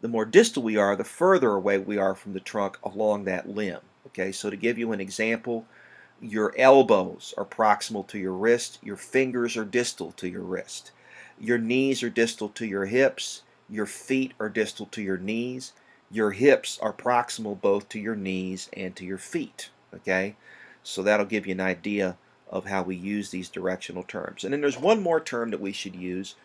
S1: The more distal we are, the further away we are from the trunk along that limb. Okay, so to give you an example, your elbows are proximal to your wrist, your fingers are distal to your wrist, your knees are distal to your hips, your feet are distal to your knees, your hips are proximal both to your knees and to your feet. Okay, so that'll give you an idea of how we use these directional terms. And then there's one more term that we should use,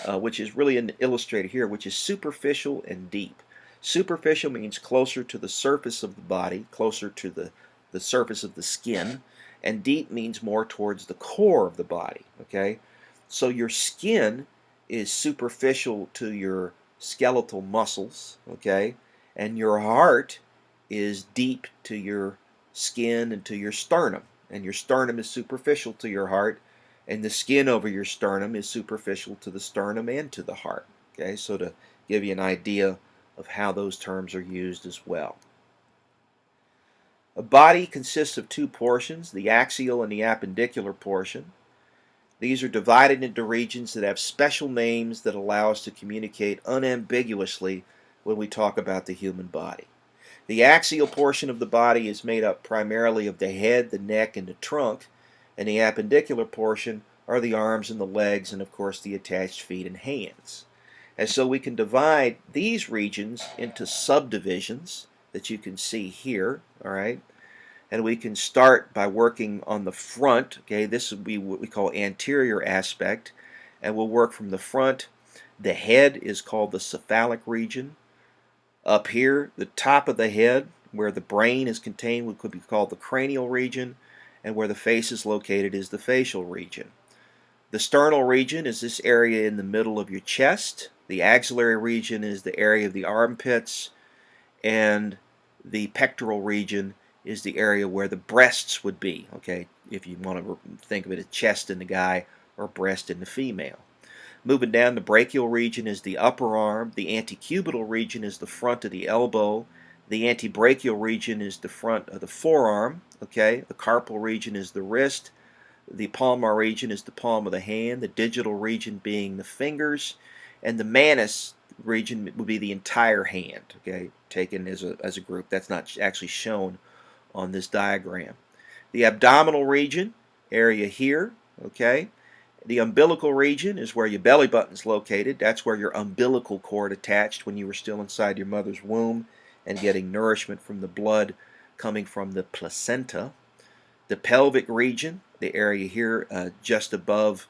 S1: which is really illustrated here, which is superficial and deep. Superficial means closer to the surface of the body, closer to the surface of the skin, and deep means more towards the core of the body. Okay, so your skin is superficial to your skeletal muscles. Okay, and your heart is deep to your skin and to your sternum, and your sternum is superficial to your heart, and the skin over your sternum is superficial to the sternum and to the heart. Okay, so to give you an idea of how those terms are used as well. A body consists of two portions, the axial and the appendicular portion. These are divided into regions that have special names that allow us to communicate unambiguously when we talk about the human body. The axial portion of the body is made up primarily of the head, the neck, and the trunk, and the appendicular portion are the arms and the legs, and of course the attached feet and hands. And so we can divide these regions into subdivisions that you can see here, all right? And we can start by working on the front, okay? This would be what we call anterior aspect, and we'll work from the front. The head is called the cephalic region. Up here, the top of the head, where the brain is contained, could be called the cranial region, and where the face is located is the facial region. The sternal region is this area in the middle of your chest. The axillary region is the area of the armpits, and the pectoral region is the area where the breasts would be, okay, if you want to think of it as chest in the guy or breast in the female. Moving down, the brachial region is the upper arm, the antecubital region is the front of the elbow, the antebrachial region is the front of the forearm, okay, the carpal region is the wrist, the palmar region is the palm of the hand, the digital region being the fingers, and the manus region would be the entire hand, okay, taken as a group. That's not actually shown on this diagram. The abdominal region, area here, okay. The umbilical region is where your belly button is located. That's where your umbilical cord attached when you were still inside your mother's womb and getting nourishment from the blood coming from the placenta. The pelvic region, the area here just above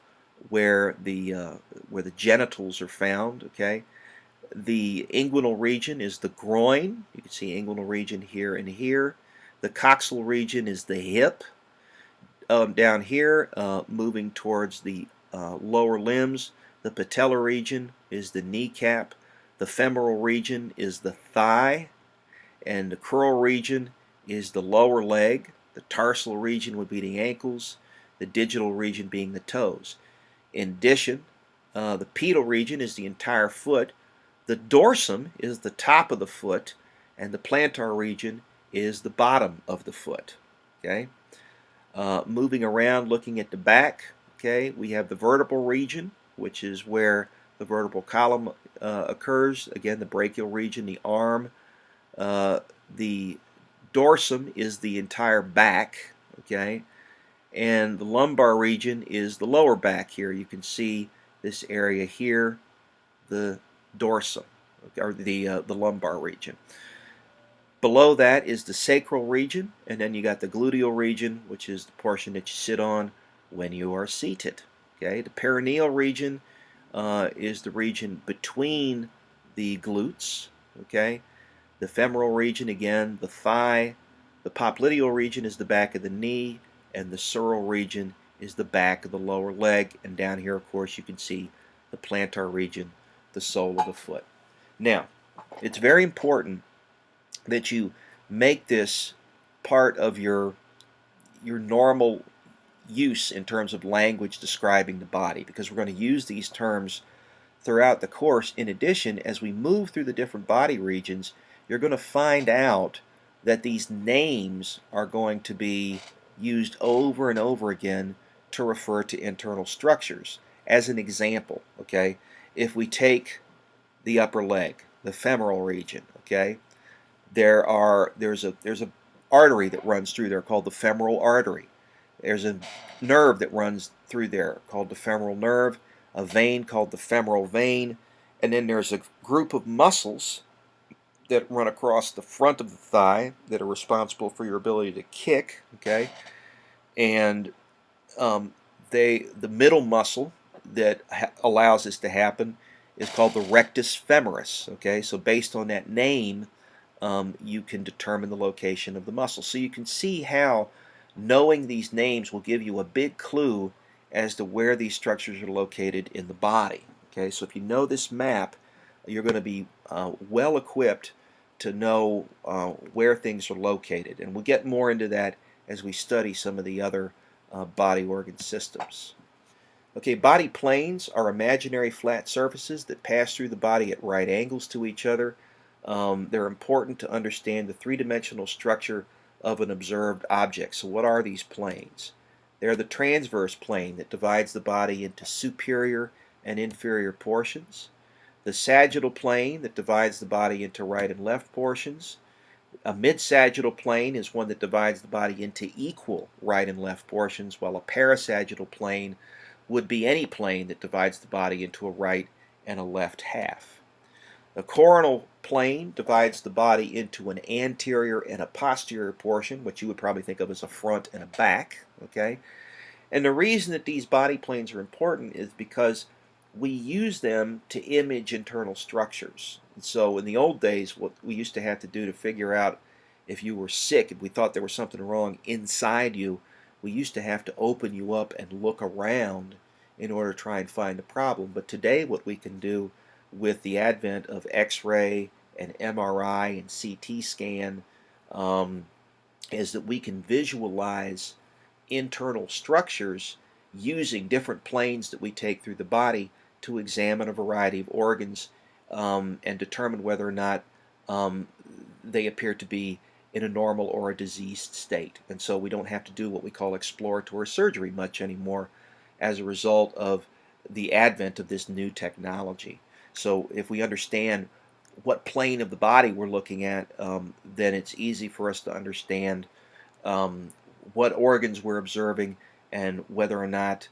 S1: where the genitals are found, okay. The inguinal region is the groin. You can see inguinal region here and here. The coxal region is the hip. Down here, moving towards the lower limbs, the patellar region is the kneecap. The femoral region is the thigh. And the crural region is the lower leg. The tarsal region would be the ankles. The digital region being the toes. In addition, the pedal region is the entire foot. The dorsum is the top of the foot, and the plantar region is the bottom of the foot. Okay. Moving around, looking at the back, okay, we have the vertebral region, which is where the vertebral column occurs. Again, the brachial region, the arm. The dorsum is the entire back, okay, and the lumbar region is the lower back here. You can see this area here, the dorsum, or the lumbar region. Below that is the sacral region, and then you got the gluteal region, which is the portion that you sit on when you are seated. Okay, the perineal region is the region between the glutes. Okay, the femoral region, again, the thigh. The popliteal region is the back of the knee, and the sural region is the back of the lower leg. And down here, of course, you can see the plantar region, the sole of the foot. Now, it's very important that you make this part of your normal use in terms of language describing the body, because we're going to use these terms throughout the course. In addition, as we move through the different body regions, you're going to find out that these names are going to be used over and over again to refer to internal structures. As an example, okay, if we take the upper leg, the femoral region, okay, there's a artery that runs through there called the femoral artery. There's a nerve that runs through there called the femoral nerve, a vein called the femoral vein, and then there's a group of muscles that run across the front of the thigh that are responsible for your ability to kick, okay? And the middle muscle that allows this to happen is called the rectus femoris, okay? So based on that name, you can determine the location of the muscle. So you can see how knowing these names will give you a big clue as to where these structures are located in the body. Okay, so if you know this map, you're going to be well equipped to know where things are located. And we'll get more into that as we study some of the other body organ systems. Okay, body planes are imaginary flat surfaces that pass through the body at right angles to each other. They're important to understand the three-dimensional structure of an observed object. So what are these planes? They're the transverse plane that divides the body into superior and inferior portions, the sagittal plane that divides the body into right and left portions. A mid-sagittal plane is one that divides the body into equal right and left portions, while a parasagittal plane would be any plane that divides the body into a right and a left half. The coronal plane divides the body into an anterior and a posterior portion, which you would probably think of as a front and a back. Okay, and the reason that these body planes are important is because we use them to image internal structures. And so in the old days, what we used to have to do to figure out if you were sick, if we thought there was something wrong inside you, we used to have to open you up and look around in order to try and find a problem. But today what we can do with the advent of X-ray and MRI and CT scan is that we can visualize internal structures using different planes that we take through the body to examine a variety of organs and determine whether or not they appear to be in a normal or a diseased state. And so we don't have to do what we call exploratory surgery much anymore as a result of the advent of this new technology. So if we understand what plane of the body we're looking at, then it's easy for us to understand what organs we're observing and whether or not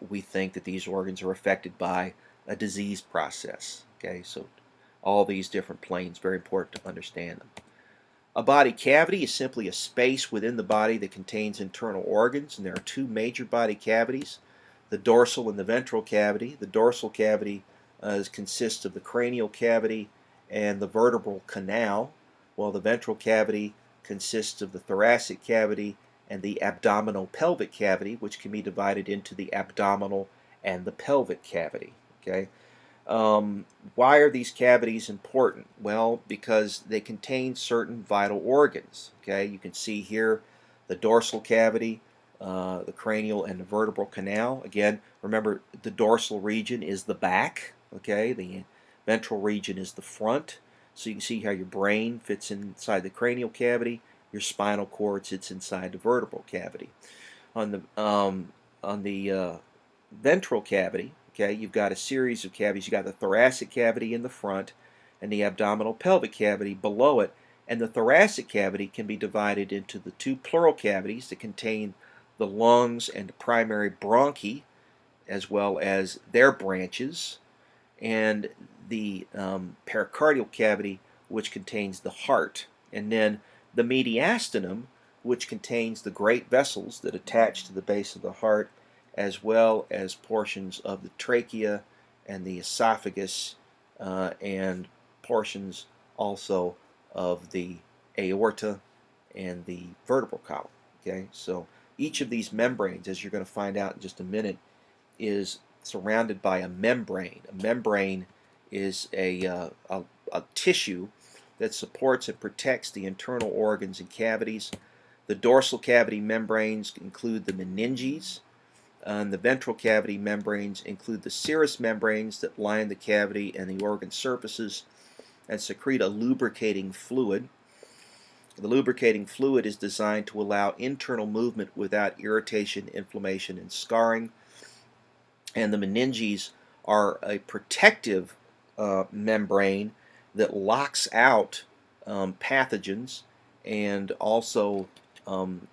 S1: we think that these organs are affected by a disease process. Okay, so all these different planes, very important to understand them. A body cavity is simply a space within the body that contains internal organs, and there are two major body cavities, the dorsal and the ventral cavity. The dorsal cavity consists of the cranial cavity and the vertebral canal, while the ventral cavity consists of the thoracic cavity and the abdominal pelvic cavity, which can be divided into the abdominal and the pelvic cavity. Okay. Why are these cavities important? Well, because they contain certain vital organs. Okay, you can see here the dorsal cavity, the cranial and the vertebral canal. Again, remember the dorsal region is the back. Okay, the ventral region is the front. So you can see how your brain fits inside the cranial cavity. Your spinal cord sits inside the vertebral cavity. On the ventral cavity, okay, you've got a series of cavities. You've got the thoracic cavity in the front and the abdominal pelvic cavity below it. And the thoracic cavity can be divided into the two pleural cavities that contain the lungs and the primary bronchi, as well as their branches, and the pericardial cavity, which contains the heart. And then the mediastinum, which contains the great vessels that attach to the base of the heart, as well as portions of the trachea and the esophagus and portions also of the aorta and the vertebral column. Okay, so each of these membranes, as you're going to find out in just a minute, is surrounded by a membrane. A membrane is a tissue that supports and protects the internal organs and cavities. The dorsal cavity membranes include the meninges, and the ventral cavity membranes include the serous membranes that line the cavity and the organ surfaces and secrete a lubricating fluid. The lubricating fluid is designed to allow internal movement without irritation, inflammation, and scarring. And the meninges are a protective membrane that locks out pathogens and also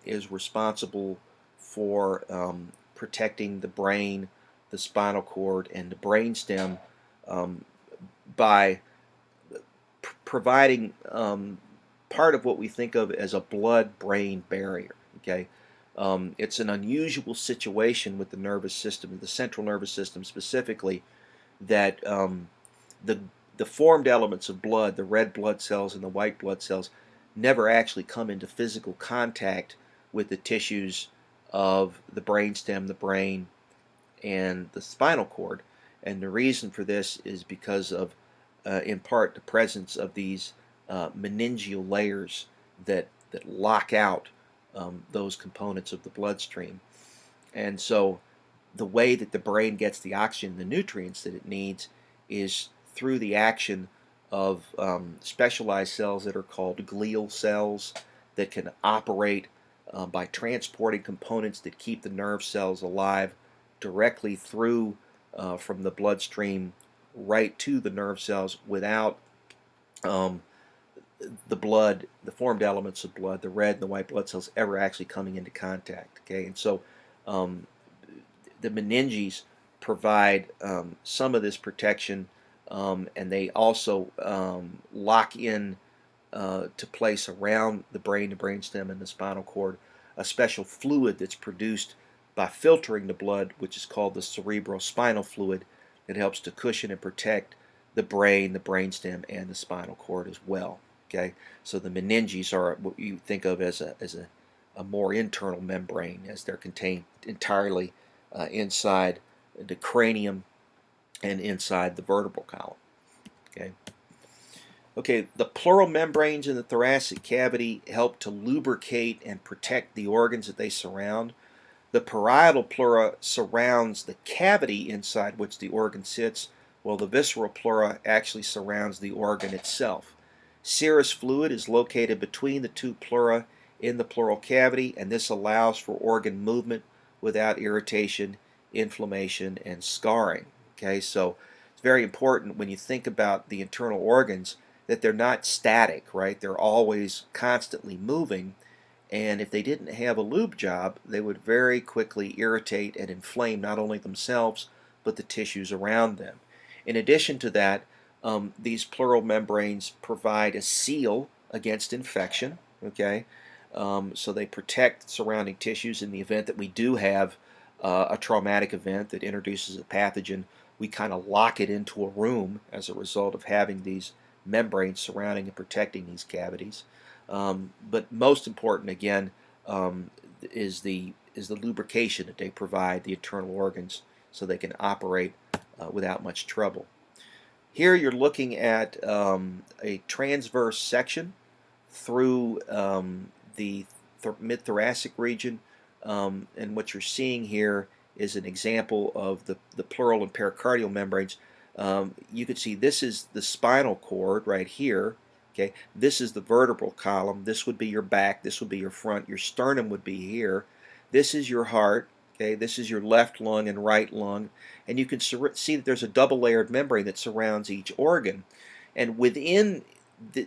S1: is responsible for protecting the brain, the spinal cord, and the brainstem by providing part of what we think of as a blood-brain barrier. Okay, it's an unusual situation with the nervous system, the central nervous system specifically, that the formed elements of blood, the red blood cells and the white blood cells, never actually come into physical contact with the tissues of the brainstem, the brain, and the spinal cord. And the reason for this is because of, in part, the presence of these meningeal layers that lock out those components of the bloodstream. And so the way that the brain gets the oxygen and the nutrients that it needs is through the action of specialized cells that are called glial cells that can operate by transporting components that keep the nerve cells alive directly through from the bloodstream right to the nerve cells without um, the blood, the formed elements of blood, the red and the white blood cells ever actually coming into contact. Okay, and so um, the meninges provide some of this protection, and they also lock in to place around the brain, the brainstem, and the spinal cord a special fluid that's produced by filtering the blood, which is called the cerebrospinal fluid, that helps to cushion and protect the brain, the brainstem, and the spinal cord as well. Okay, so the meninges are what you think of as a more internal membrane, as they're contained entirely inside the cranium and inside the vertebral column. Okay. Okay, the pleural membranes in the thoracic cavity help to lubricate and protect the organs that they surround. The parietal pleura surrounds the cavity inside which the organ sits, while the visceral pleura actually surrounds the organ itself. Serous fluid is located between the two pleura in the pleural cavity, and this allows for organ movement without irritation, inflammation, and scarring. Okay, so it's very important when you think about the internal organs that they're not static, right? They're always constantly moving, and if they didn't have a lube job, they would very quickly irritate and inflame not only themselves but the tissues around them. In addition to that, these pleural membranes provide a seal against infection. Okay, so they protect surrounding tissues in the event that we do have a traumatic event that introduces a pathogen. We kind of lock it into a room as a result of having these membranes surrounding and protecting these cavities. But most important, again, is the lubrication that they provide the internal organs so they can operate without much trouble. Here you're looking at a transverse section through the mid-thoracic region, and what you're seeing here is an example of the pleural and pericardial membranes. You can see this is the spinal cord right here. Okay, this is the vertebral column. This would be your back. This would be your front. Your sternum would be here. This is your heart. Okay, this is your left lung and right lung, and you can see that there's a double-layered membrane that surrounds each organ, and within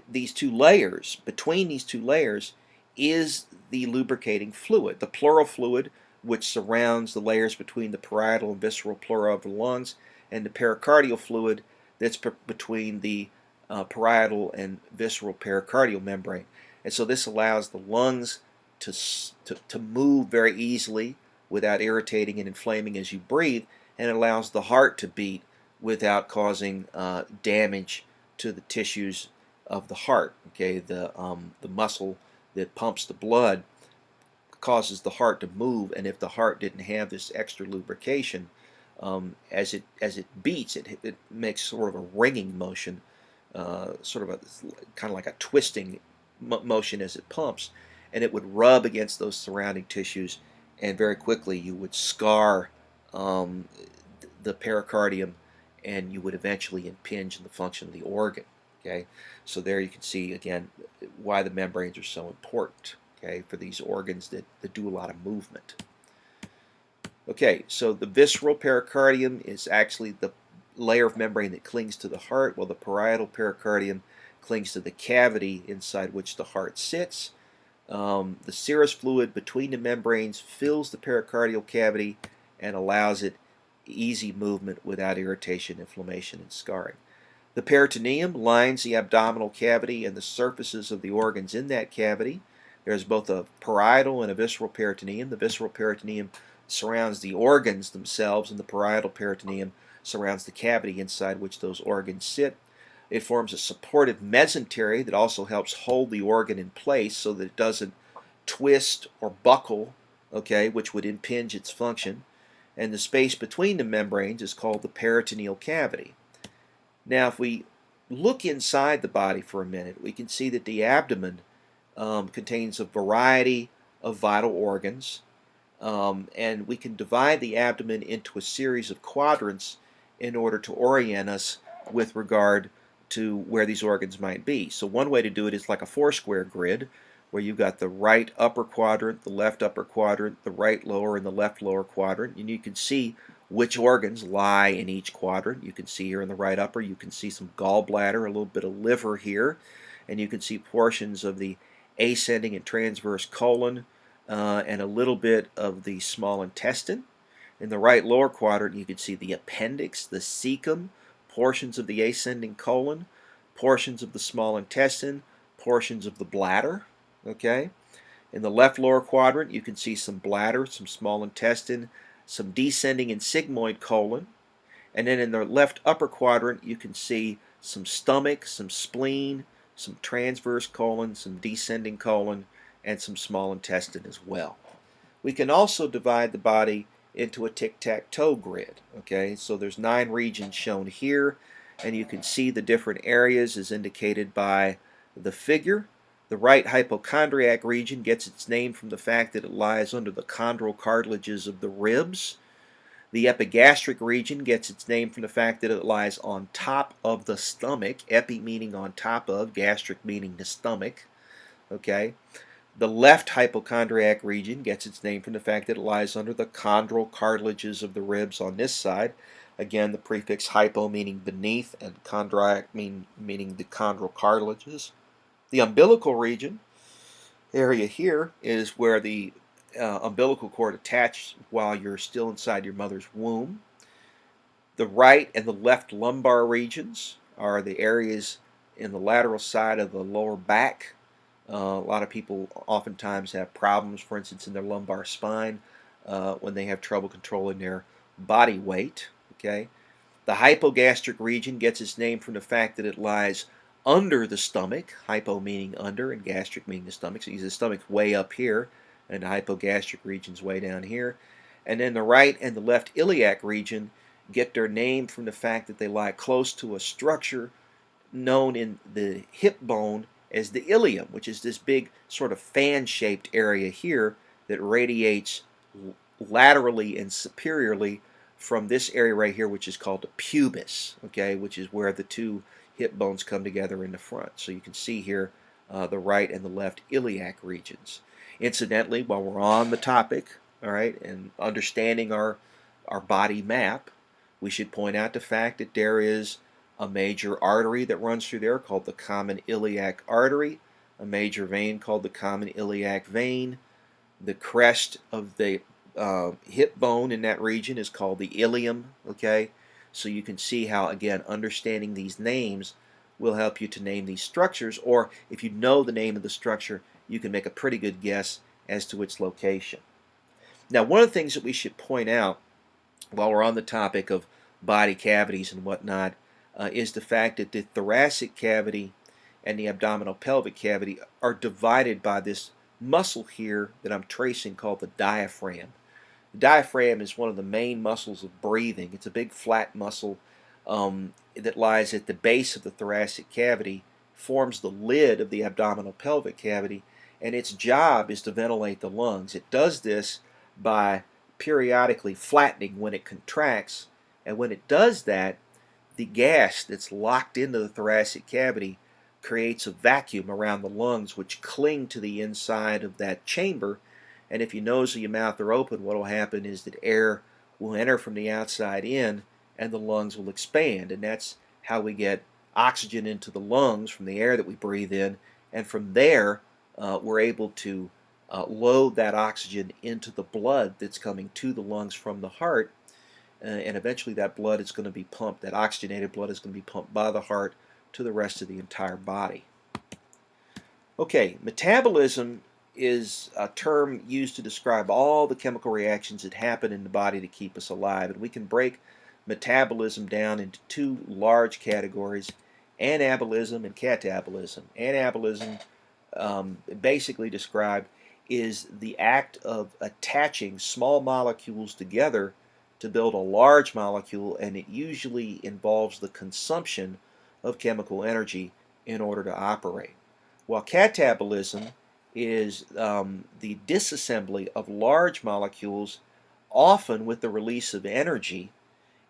S1: these two layers, between these two layers, is the lubricating fluid, the pleural fluid, which surrounds the layers between the parietal and visceral pleura of the lungs, and the pericardial fluid that's between the parietal and visceral pericardial membrane. And so this allows the lungs to move very easily without irritating and inflaming as you breathe, and it allows the heart to beat without causing damage to the tissues of the heart. Okay, the muscle that pumps the blood causes the heart to move, and if the heart didn't have this extra lubrication, as it beats, it makes sort of a ringing motion, sort of a kind of like a twisting motion as it pumps, and it would rub against those surrounding tissues, and very quickly you would scar the pericardium, and you would eventually impinge on the function of the organ. Okay, so there you can see again why the membranes are so important. Okay, for these organs that do a lot of movement. Okay, so the visceral pericardium is actually the layer of membrane that clings to the heart, while the parietal pericardium clings to the cavity inside which the heart sits. The serous fluid between the membranes fills the pericardial cavity and allows it easy movement without irritation, inflammation, and scarring. The peritoneum lines the abdominal cavity and the surfaces of the organs in that cavity. There's both a parietal and a visceral peritoneum. The visceral peritoneum surrounds the organs themselves, and the parietal peritoneum surrounds the cavity inside which those organs sit. It forms a supportive mesentery that also helps hold the organ in place so that it doesn't twist or buckle, okay, which would impinge its function. And the space between the membranes is called the peritoneal cavity. Now, if we look inside the body for a minute, we can see that the abdomen contains a variety of vital organs, and we can divide the abdomen into a series of quadrants in order to orient us with regard to where these organs might be. So one way to do it is like a four-square grid, where you've got the right upper quadrant, the left upper quadrant, the right lower, and the left lower quadrant, and you can see which organs lie in each quadrant. You can see here in the right upper, you can see some gallbladder, a little bit of liver here, and you can see portions of the ascending and transverse colon, and a little bit of the small intestine. In the right lower quadrant, you can see the appendix, the cecum, portions of the ascending colon, portions of the small intestine, portions of the bladder. Okay. In the left lower quadrant, you can see some bladder, some small intestine, some descending and sigmoid colon. And then in the left upper quadrant, you can see some stomach, some spleen, some transverse colon, some descending colon, and some small intestine as well. We can also divide the body into a tic-tac-toe grid. Okay, so there's 9 regions shown here, and you can see the different areas as indicated by the figure. The right hypochondriac region gets its name from the fact that it lies under the chondral cartilages of the ribs. The epigastric region gets its name from the fact that it lies on top of the stomach, epi meaning on top of, gastric meaning the stomach. Okay. The left hypochondriac region gets its name from the fact that it lies under the chondral cartilages of the ribs on this side. Again, the prefix hypo meaning beneath and chondriac meaning the chondral cartilages. The umbilical region area here is where the umbilical cord attached while you're still inside your mother's womb. The right and the left lumbar regions are the areas in the lateral side of the lower back. A lot of people oftentimes have problems, for instance, in their lumbar spine when they have trouble controlling their body weight. Okay, the hypogastric region gets its name from the fact that it lies under the stomach, hypo meaning under and gastric meaning the stomach. So the stomach's way up here, and the hypogastric region's way down here. And then the right and the left iliac region get their name from the fact that they lie close to a structure known in the hip bone as the ilium, which is this big sort of fan-shaped area here that radiates laterally and superiorly from this area right here, which is called the pubis, okay, which is where the two hip bones come together in the front. So you can see here the right and the left iliac regions. Incidentally, while we're on the topic, all right, and understanding our body map, we should point out the fact that there is a major artery that runs through there called the common iliac artery, a major vein called the common iliac vein. The crest of the hip bone in that region is called the ilium, okay? So you can see how, again, understanding these names will help you to name these structures, or if you know the name of the structure, you can make a pretty good guess as to its location. Now, one of the things that we should point out while we're on the topic of body cavities and whatnot is the fact that the thoracic cavity and the abdominal pelvic cavity are divided by this muscle here that I'm tracing called the diaphragm. The diaphragm is one of the main muscles of breathing. It's a big flat muscle that lies at the base of the thoracic cavity, forms the lid of the abdominal pelvic cavity, and its job is to ventilate the lungs. It does this by periodically flattening when it contracts, and when it does that, the gas that's locked into the thoracic cavity creates a vacuum around the lungs which cling to the inside of that chamber, and if your nose or your mouth are open, what will happen is that air will enter from the outside in and the lungs will expand, and that's how we get oxygen into the lungs from the air that we breathe in, and from there we're able to load that oxygen into the blood that's coming to the lungs from the heart, and eventually that blood is going to be pumped, that oxygenated blood is going to be pumped by the heart to the rest of the entire body. Okay, metabolism is a term used to describe all the chemical reactions that happen in the body to keep us alive, and we can break metabolism down into two large categories, anabolism and catabolism. Anabolism, basically described, is the act of attaching small molecules together to build a large molecule, and it usually involves the consumption of chemical energy in order to operate. While catabolism is the disassembly of large molecules, often with the release of energy,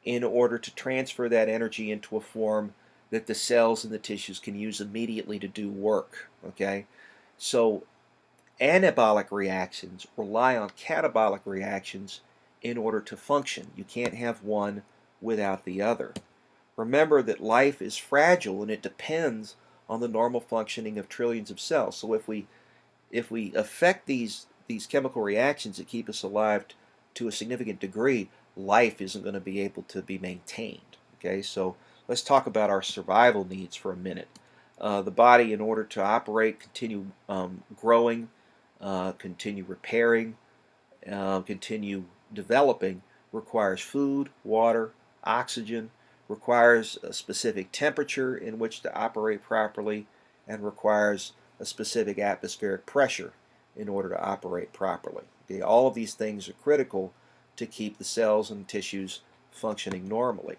S1: in order to transfer that energy into a form that the cells and the tissues can use immediately to do work. Okay, so anabolic reactions rely on catabolic reactions in order to function. You can't have one without the other. Remember that life is fragile and it depends on the normal functioning of trillions of cells. So if we affect these chemical reactions that keep us alive to a significant degree, life isn't going to be able to be maintained. Okay, so let's talk about our survival needs for a minute. The body, in order to operate, continue growing, continue repairing, continue developing, requires food, water, oxygen, requires a specific temperature in which to operate properly, and requires a specific atmospheric pressure in order to operate properly. Okay, all of these things are critical to keep the cells and tissues functioning normally.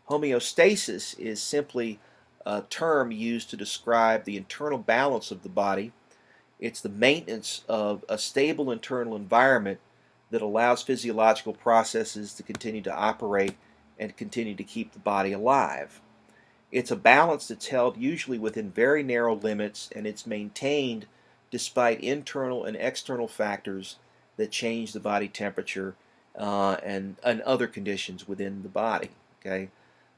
S1: Homeostasis is simply a term used to describe the internal balance of the body. It's the maintenance of a stable internal environment that allows physiological processes to continue to operate and continue to keep the body alive. It's a balance that's held usually within very narrow limits, and it's maintained despite internal and external factors that change the body temperature and other conditions within the body. Okay?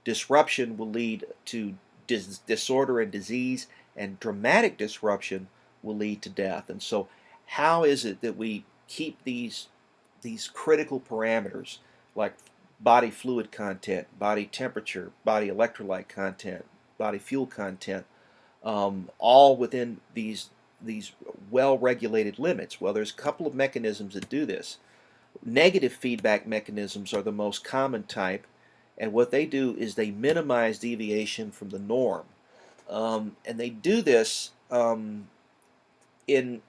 S1: Disruption will lead to disorder and disease, and dramatic disruption will lead to death. And so, how is it that we keep these critical parameters like body fluid content, body temperature, body electrolyte content, body fuel content, all within these well-regulated limits? Well, there's a couple of mechanisms that do this. Negative feedback mechanisms are the most common type, and what they do is they minimize deviation from the norm, and they do this in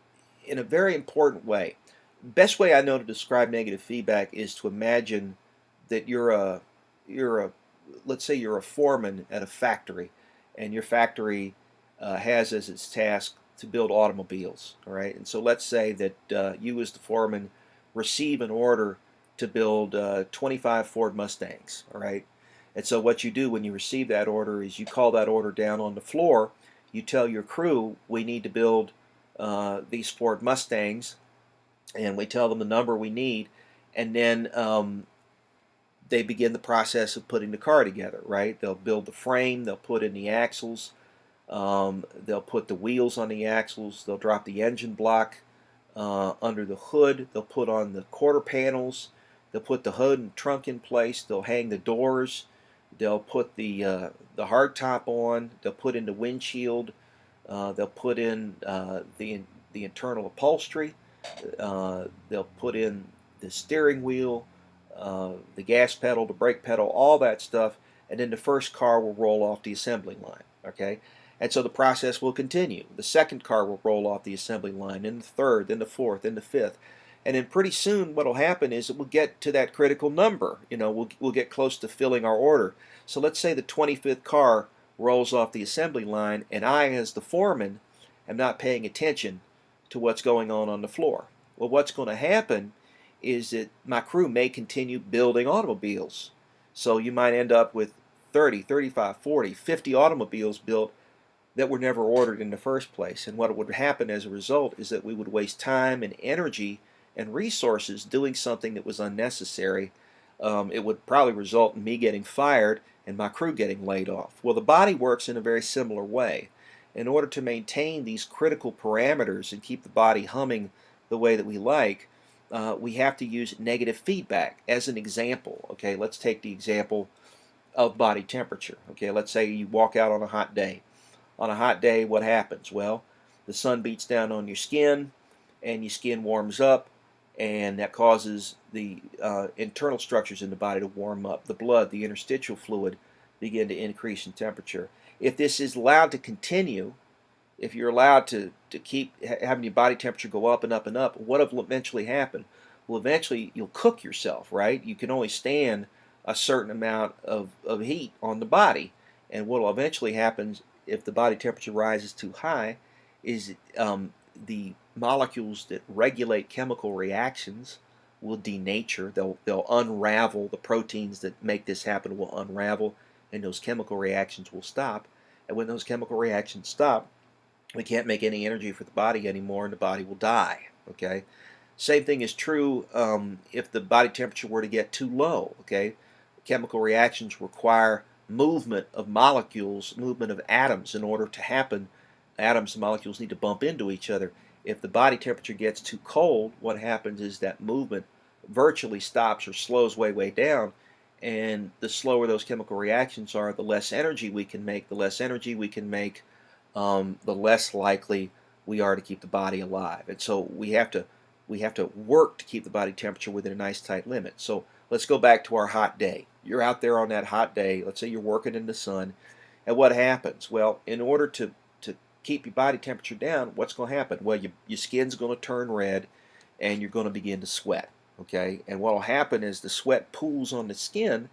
S1: a very important way. Best way I know to describe negative feedback is to imagine that you're a let's say you're a foreman at a factory, and your factory has as its task to build automobiles. All right, and so let's say that you as the foreman receive an order to build 25 Ford Mustangs. All right, and so what you do when you receive that order is you call that order down on the floor. You tell your crew, we need to build these Ford Mustangs, and we tell them the number we need, and then they begin the process of putting the car together. Right? They'll build the frame, they'll put in the axles, they'll put the wheels on the axles, they'll drop the engine block under the hood, they'll put on the quarter panels, they'll put the hood and trunk in place, they'll hang the doors, they'll put the hardtop on, they'll put in the windshield, they'll put in the internal upholstery, they'll put in the steering wheel, the gas pedal, the brake pedal, all that stuff, and then the first car will roll off the assembly line. Okay, and so the process will continue. The second car will roll off the assembly line, then the third, then the fourth, then the fifth, and then pretty soon what will happen is it will get to that critical number. We'll get close to filling our order. So let's say the 25th car rolls off the assembly line, and I, as the foreman, am not paying attention to what's going on the floor. Well, what's going to happen is that my crew may continue building automobiles. So you might end up with 30, 35, 40, 50 automobiles built that were never ordered in the first place. And what would happen as a result is that we would waste time and energy and resources doing something that was unnecessary. It would probably result in me getting fired and my crew getting laid off. Well, the body works in a very similar way. In order to maintain these critical parameters and keep the body humming the way that we like, we have to use negative feedback. As an example, okay, let's take the example of body temperature. Okay, let's say you walk out on a hot day. On a hot day, what happens? Well, the sun beats down on your skin, and your skin warms up, and that causes the internal structures in the body to warm up. The blood, the interstitial fluid, begin to increase in temperature. If this is allowed to continue, if you're allowed to keep having your body temperature go up and up and up, what will eventually happen? Well, eventually you'll cook yourself, right? You can only stand a certain amount of heat on the body. And what will eventually happen if the body temperature rises too high is the molecules that regulate chemical reactions will denature. They'll unravel. The proteins that make this happen will unravel, and those chemical reactions will stop. And when those chemical reactions stop, we can't make any energy for the body anymore, and the body will die. Okay. Same thing is true if the body temperature were to get too low. Okay, chemical reactions require movement of molecules, movement of atoms in order to happen. Atoms and molecules need to bump into each other. If the body temperature gets too cold, what happens is that movement virtually stops or slows way down. And the slower those chemical reactions are, the less energy we can make. The less energy we can make, the less likely we are to keep the body alive. And so we have to work to keep the body temperature within a nice tight limit. So let's go back to our hot day. You're out there on that hot day. Let's say you're working in the sun. And what happens? Well, in order to keep your body temperature down, what's going to happen? Well, your skin's going to turn red and you're going to begin to sweat. Okay? And what will happen is the sweat pools on the skin,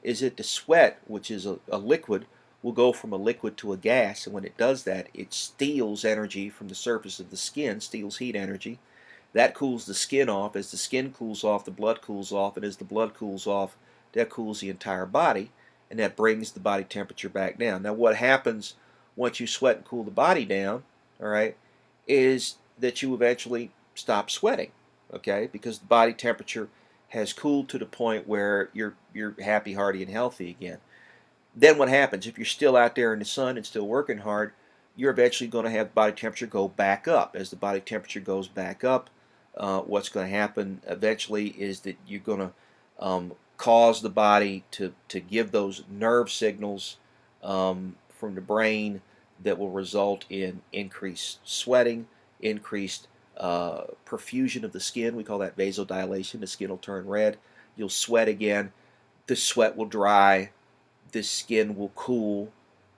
S1: is that the sweat, which is a liquid, will go from a liquid to a gas. And when it does that, it steals energy from the surface of the skin, steals heat energy. That cools the skin off. As the skin cools off, the blood cools off. And as the blood cools off, that cools the entire body. And that brings the body temperature back down. Now what happens once you sweat and cool the body down, all right, is that you eventually stop sweating, okay, because the body temperature has cooled to the point where you're happy, hearty, and healthy again. Then what happens? If you're still out there in the sun and still working hard, you're eventually going to have body temperature go back up. As the body temperature goes back up, what's going to happen eventually is that you're going to cause the body to give those nerve signals from the brain that will result in increased sweating, increased perfusion of the skin. We call that vasodilation. The skin will turn red. You'll sweat again. The sweat will dry. The skin will cool.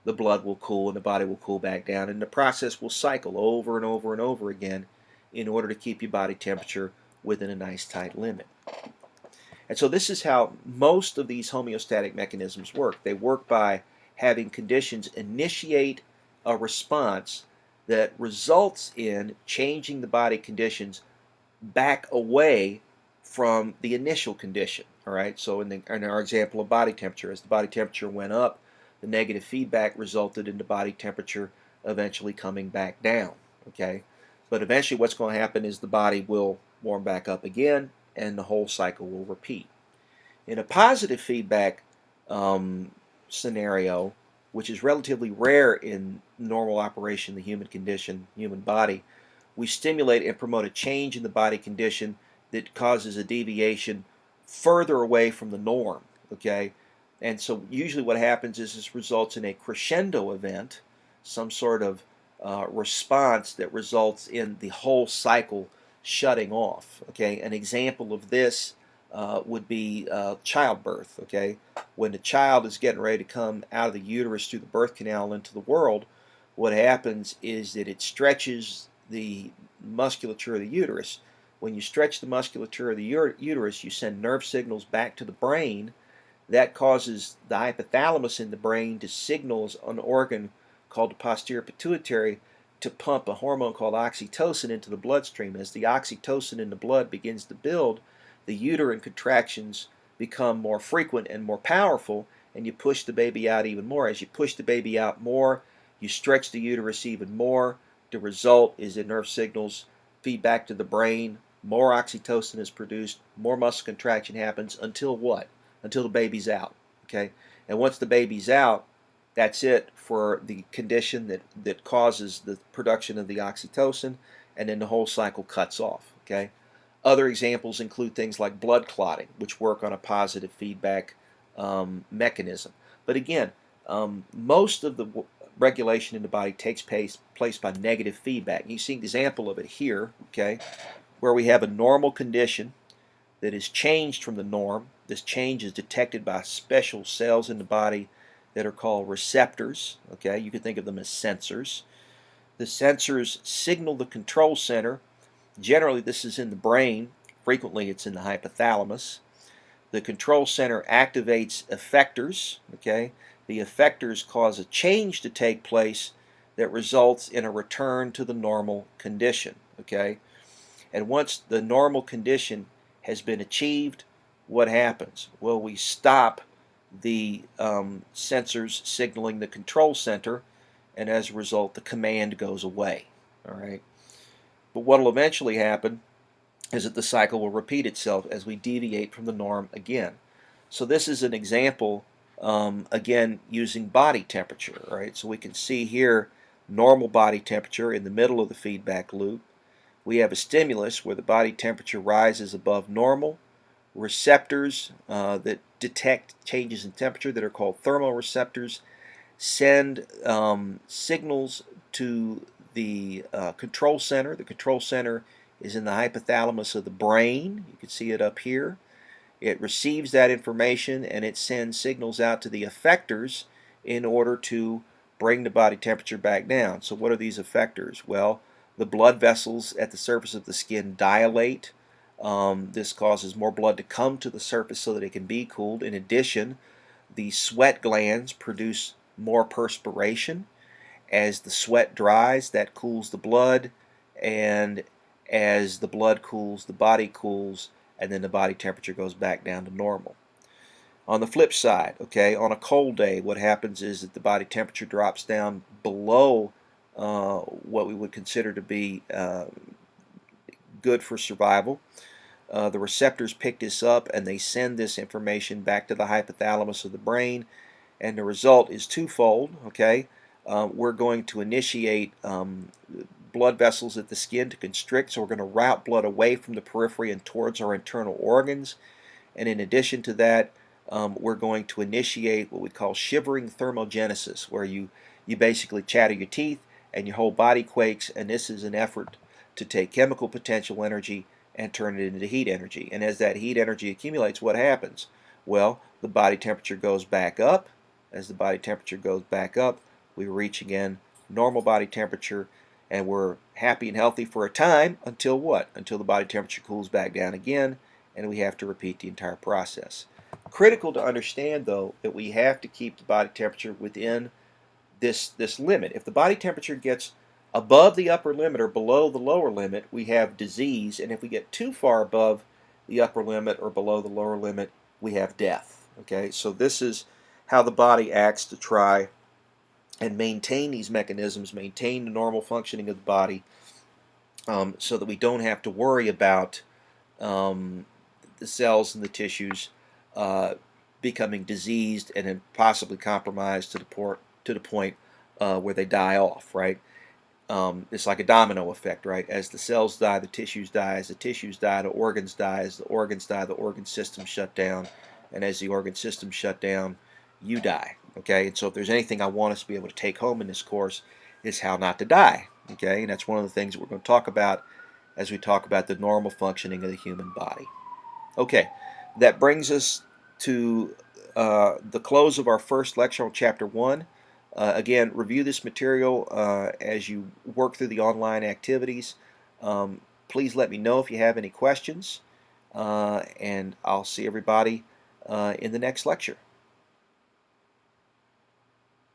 S1: The blood will cool, and the body will cool back down. And the process will cycle over and over and over again in order to keep your body temperature within a nice tight limit. And so this is how most of these homeostatic mechanisms work. They work by having conditions initiate a response that results in changing the body conditions back away from the initial condition. All right. So in our example of body temperature, as the body temperature went up, the negative feedback resulted in the body temperature eventually coming back down. Okay. But eventually what's going to happen is the body will warm back up again, and the whole cycle will repeat. In a positive feedback scenario, which is relatively rare in normal operation, the human condition, human body, we stimulate and promote a change in the body condition that causes a deviation further away from the norm. Okay, and so usually what happens is this results in a crescendo event, some sort of response that results in the whole cycle shutting off. Okay, an example of this would be childbirth. Okay, when the child is getting ready to come out of the uterus through the birth canal into the world, what happens is that it stretches the musculature of the uterus. When you stretch the musculature of the uterus, you send nerve signals back to the brain. That causes the hypothalamus in the brain to signal an organ called the posterior pituitary to pump a hormone called oxytocin into the bloodstream. As the oxytocin in the blood begins to build, the uterine contractions become more frequent and more powerful, and you push the baby out even more. As you push the baby out more, you stretch the uterus even more. The result is that nerve signals feed back to the brain, more oxytocin is produced, more muscle contraction happens until what? Until the baby's out. Okay? And once the baby's out, that's it for the condition that causes the production of the oxytocin, and then the whole cycle cuts off. Okay? Other examples include things like blood clotting, which work on a positive feedback mechanism. But again, most of the regulation in the body takes place by negative feedback. You see an example of it here, okay, where we have a normal condition that is changed from the norm. This change is detected by special cells in the body that are called receptors. Okay, you can think of them as sensors. The sensors signal the control center. Generally, this is in the brain. Frequently, it's in the hypothalamus. The control center activates effectors. Okay, The effectors cause a change to take place that results in a return to the normal condition. Okay? And once the normal condition has been achieved, what happens? Well, we stop the sensors signaling the control center, and as a result, the command goes away. All right. But what will eventually happen is that the cycle will repeat itself as we deviate from the norm again. So this is an example, again, using body temperature. Right. So we can see here normal body temperature in the middle of the feedback loop. We have a stimulus where the body temperature rises above normal. Receptors that detect changes in temperature that are called thermoreceptors send signals to the control center. The control center is in the hypothalamus of the brain. You can see it up here. It receives that information and it sends signals out to the effectors in order to bring the body temperature back down. So what are these effectors? Well, the blood vessels at the surface of the skin dilate. This causes more blood to come to the surface so that it can be cooled. In addition, the sweat glands produce more perspiration. As the sweat dries, that cools the blood, and as the blood cools, the body cools, and then the body temperature goes back down to normal. On the flip side, okay, on a cold day, what happens is that the body temperature drops down below what we would consider to be good for survival. The receptors pick this up and they send this information back to the hypothalamus of the brain, and the result is twofold. Okay, we're going to initiate blood vessels at the skin to constrict, so we're going to route blood away from the periphery and towards our internal organs. And in addition to that, we're going to initiate what we call shivering thermogenesis, where you basically chatter your teeth and your whole body quakes, and this is an effort to take chemical potential energy and turn it into heat energy. And as that heat energy accumulates, what happens? Well, the body temperature goes back up. As the body temperature goes back up, we reach again normal body temperature, and we're happy and healthy for a time until what? Until the body temperature cools back down again, and we have to repeat the entire process. Critical to understand, though, that we have to keep the body temperature within this limit. If the body temperature gets above the upper limit or below the lower limit, we have disease, and if we get too far above the upper limit or below the lower limit, we have death. Okay, so this is how the body acts to try and maintain these mechanisms, maintain the normal functioning of the body, so that we don't have to worry about the cells and the tissues becoming diseased and then possibly compromised to the point where they die off, right? It's like a domino effect, right? As the cells die, the tissues die. As the tissues die, the organs die. As the organs die, the organ system shut down. And as the organ system shut down, you die. Okay? And so if there's anything I want us to be able to take home in this course, is how not to die. Okay? And that's one of the things that we're going to talk about as we talk about the normal functioning of the human body. Okay, that brings us to the close of our first lecture on Chapter 1. Again, review this material as you work through the online activities. Please let me know if you have any questions, and I'll see everybody in the next lecture.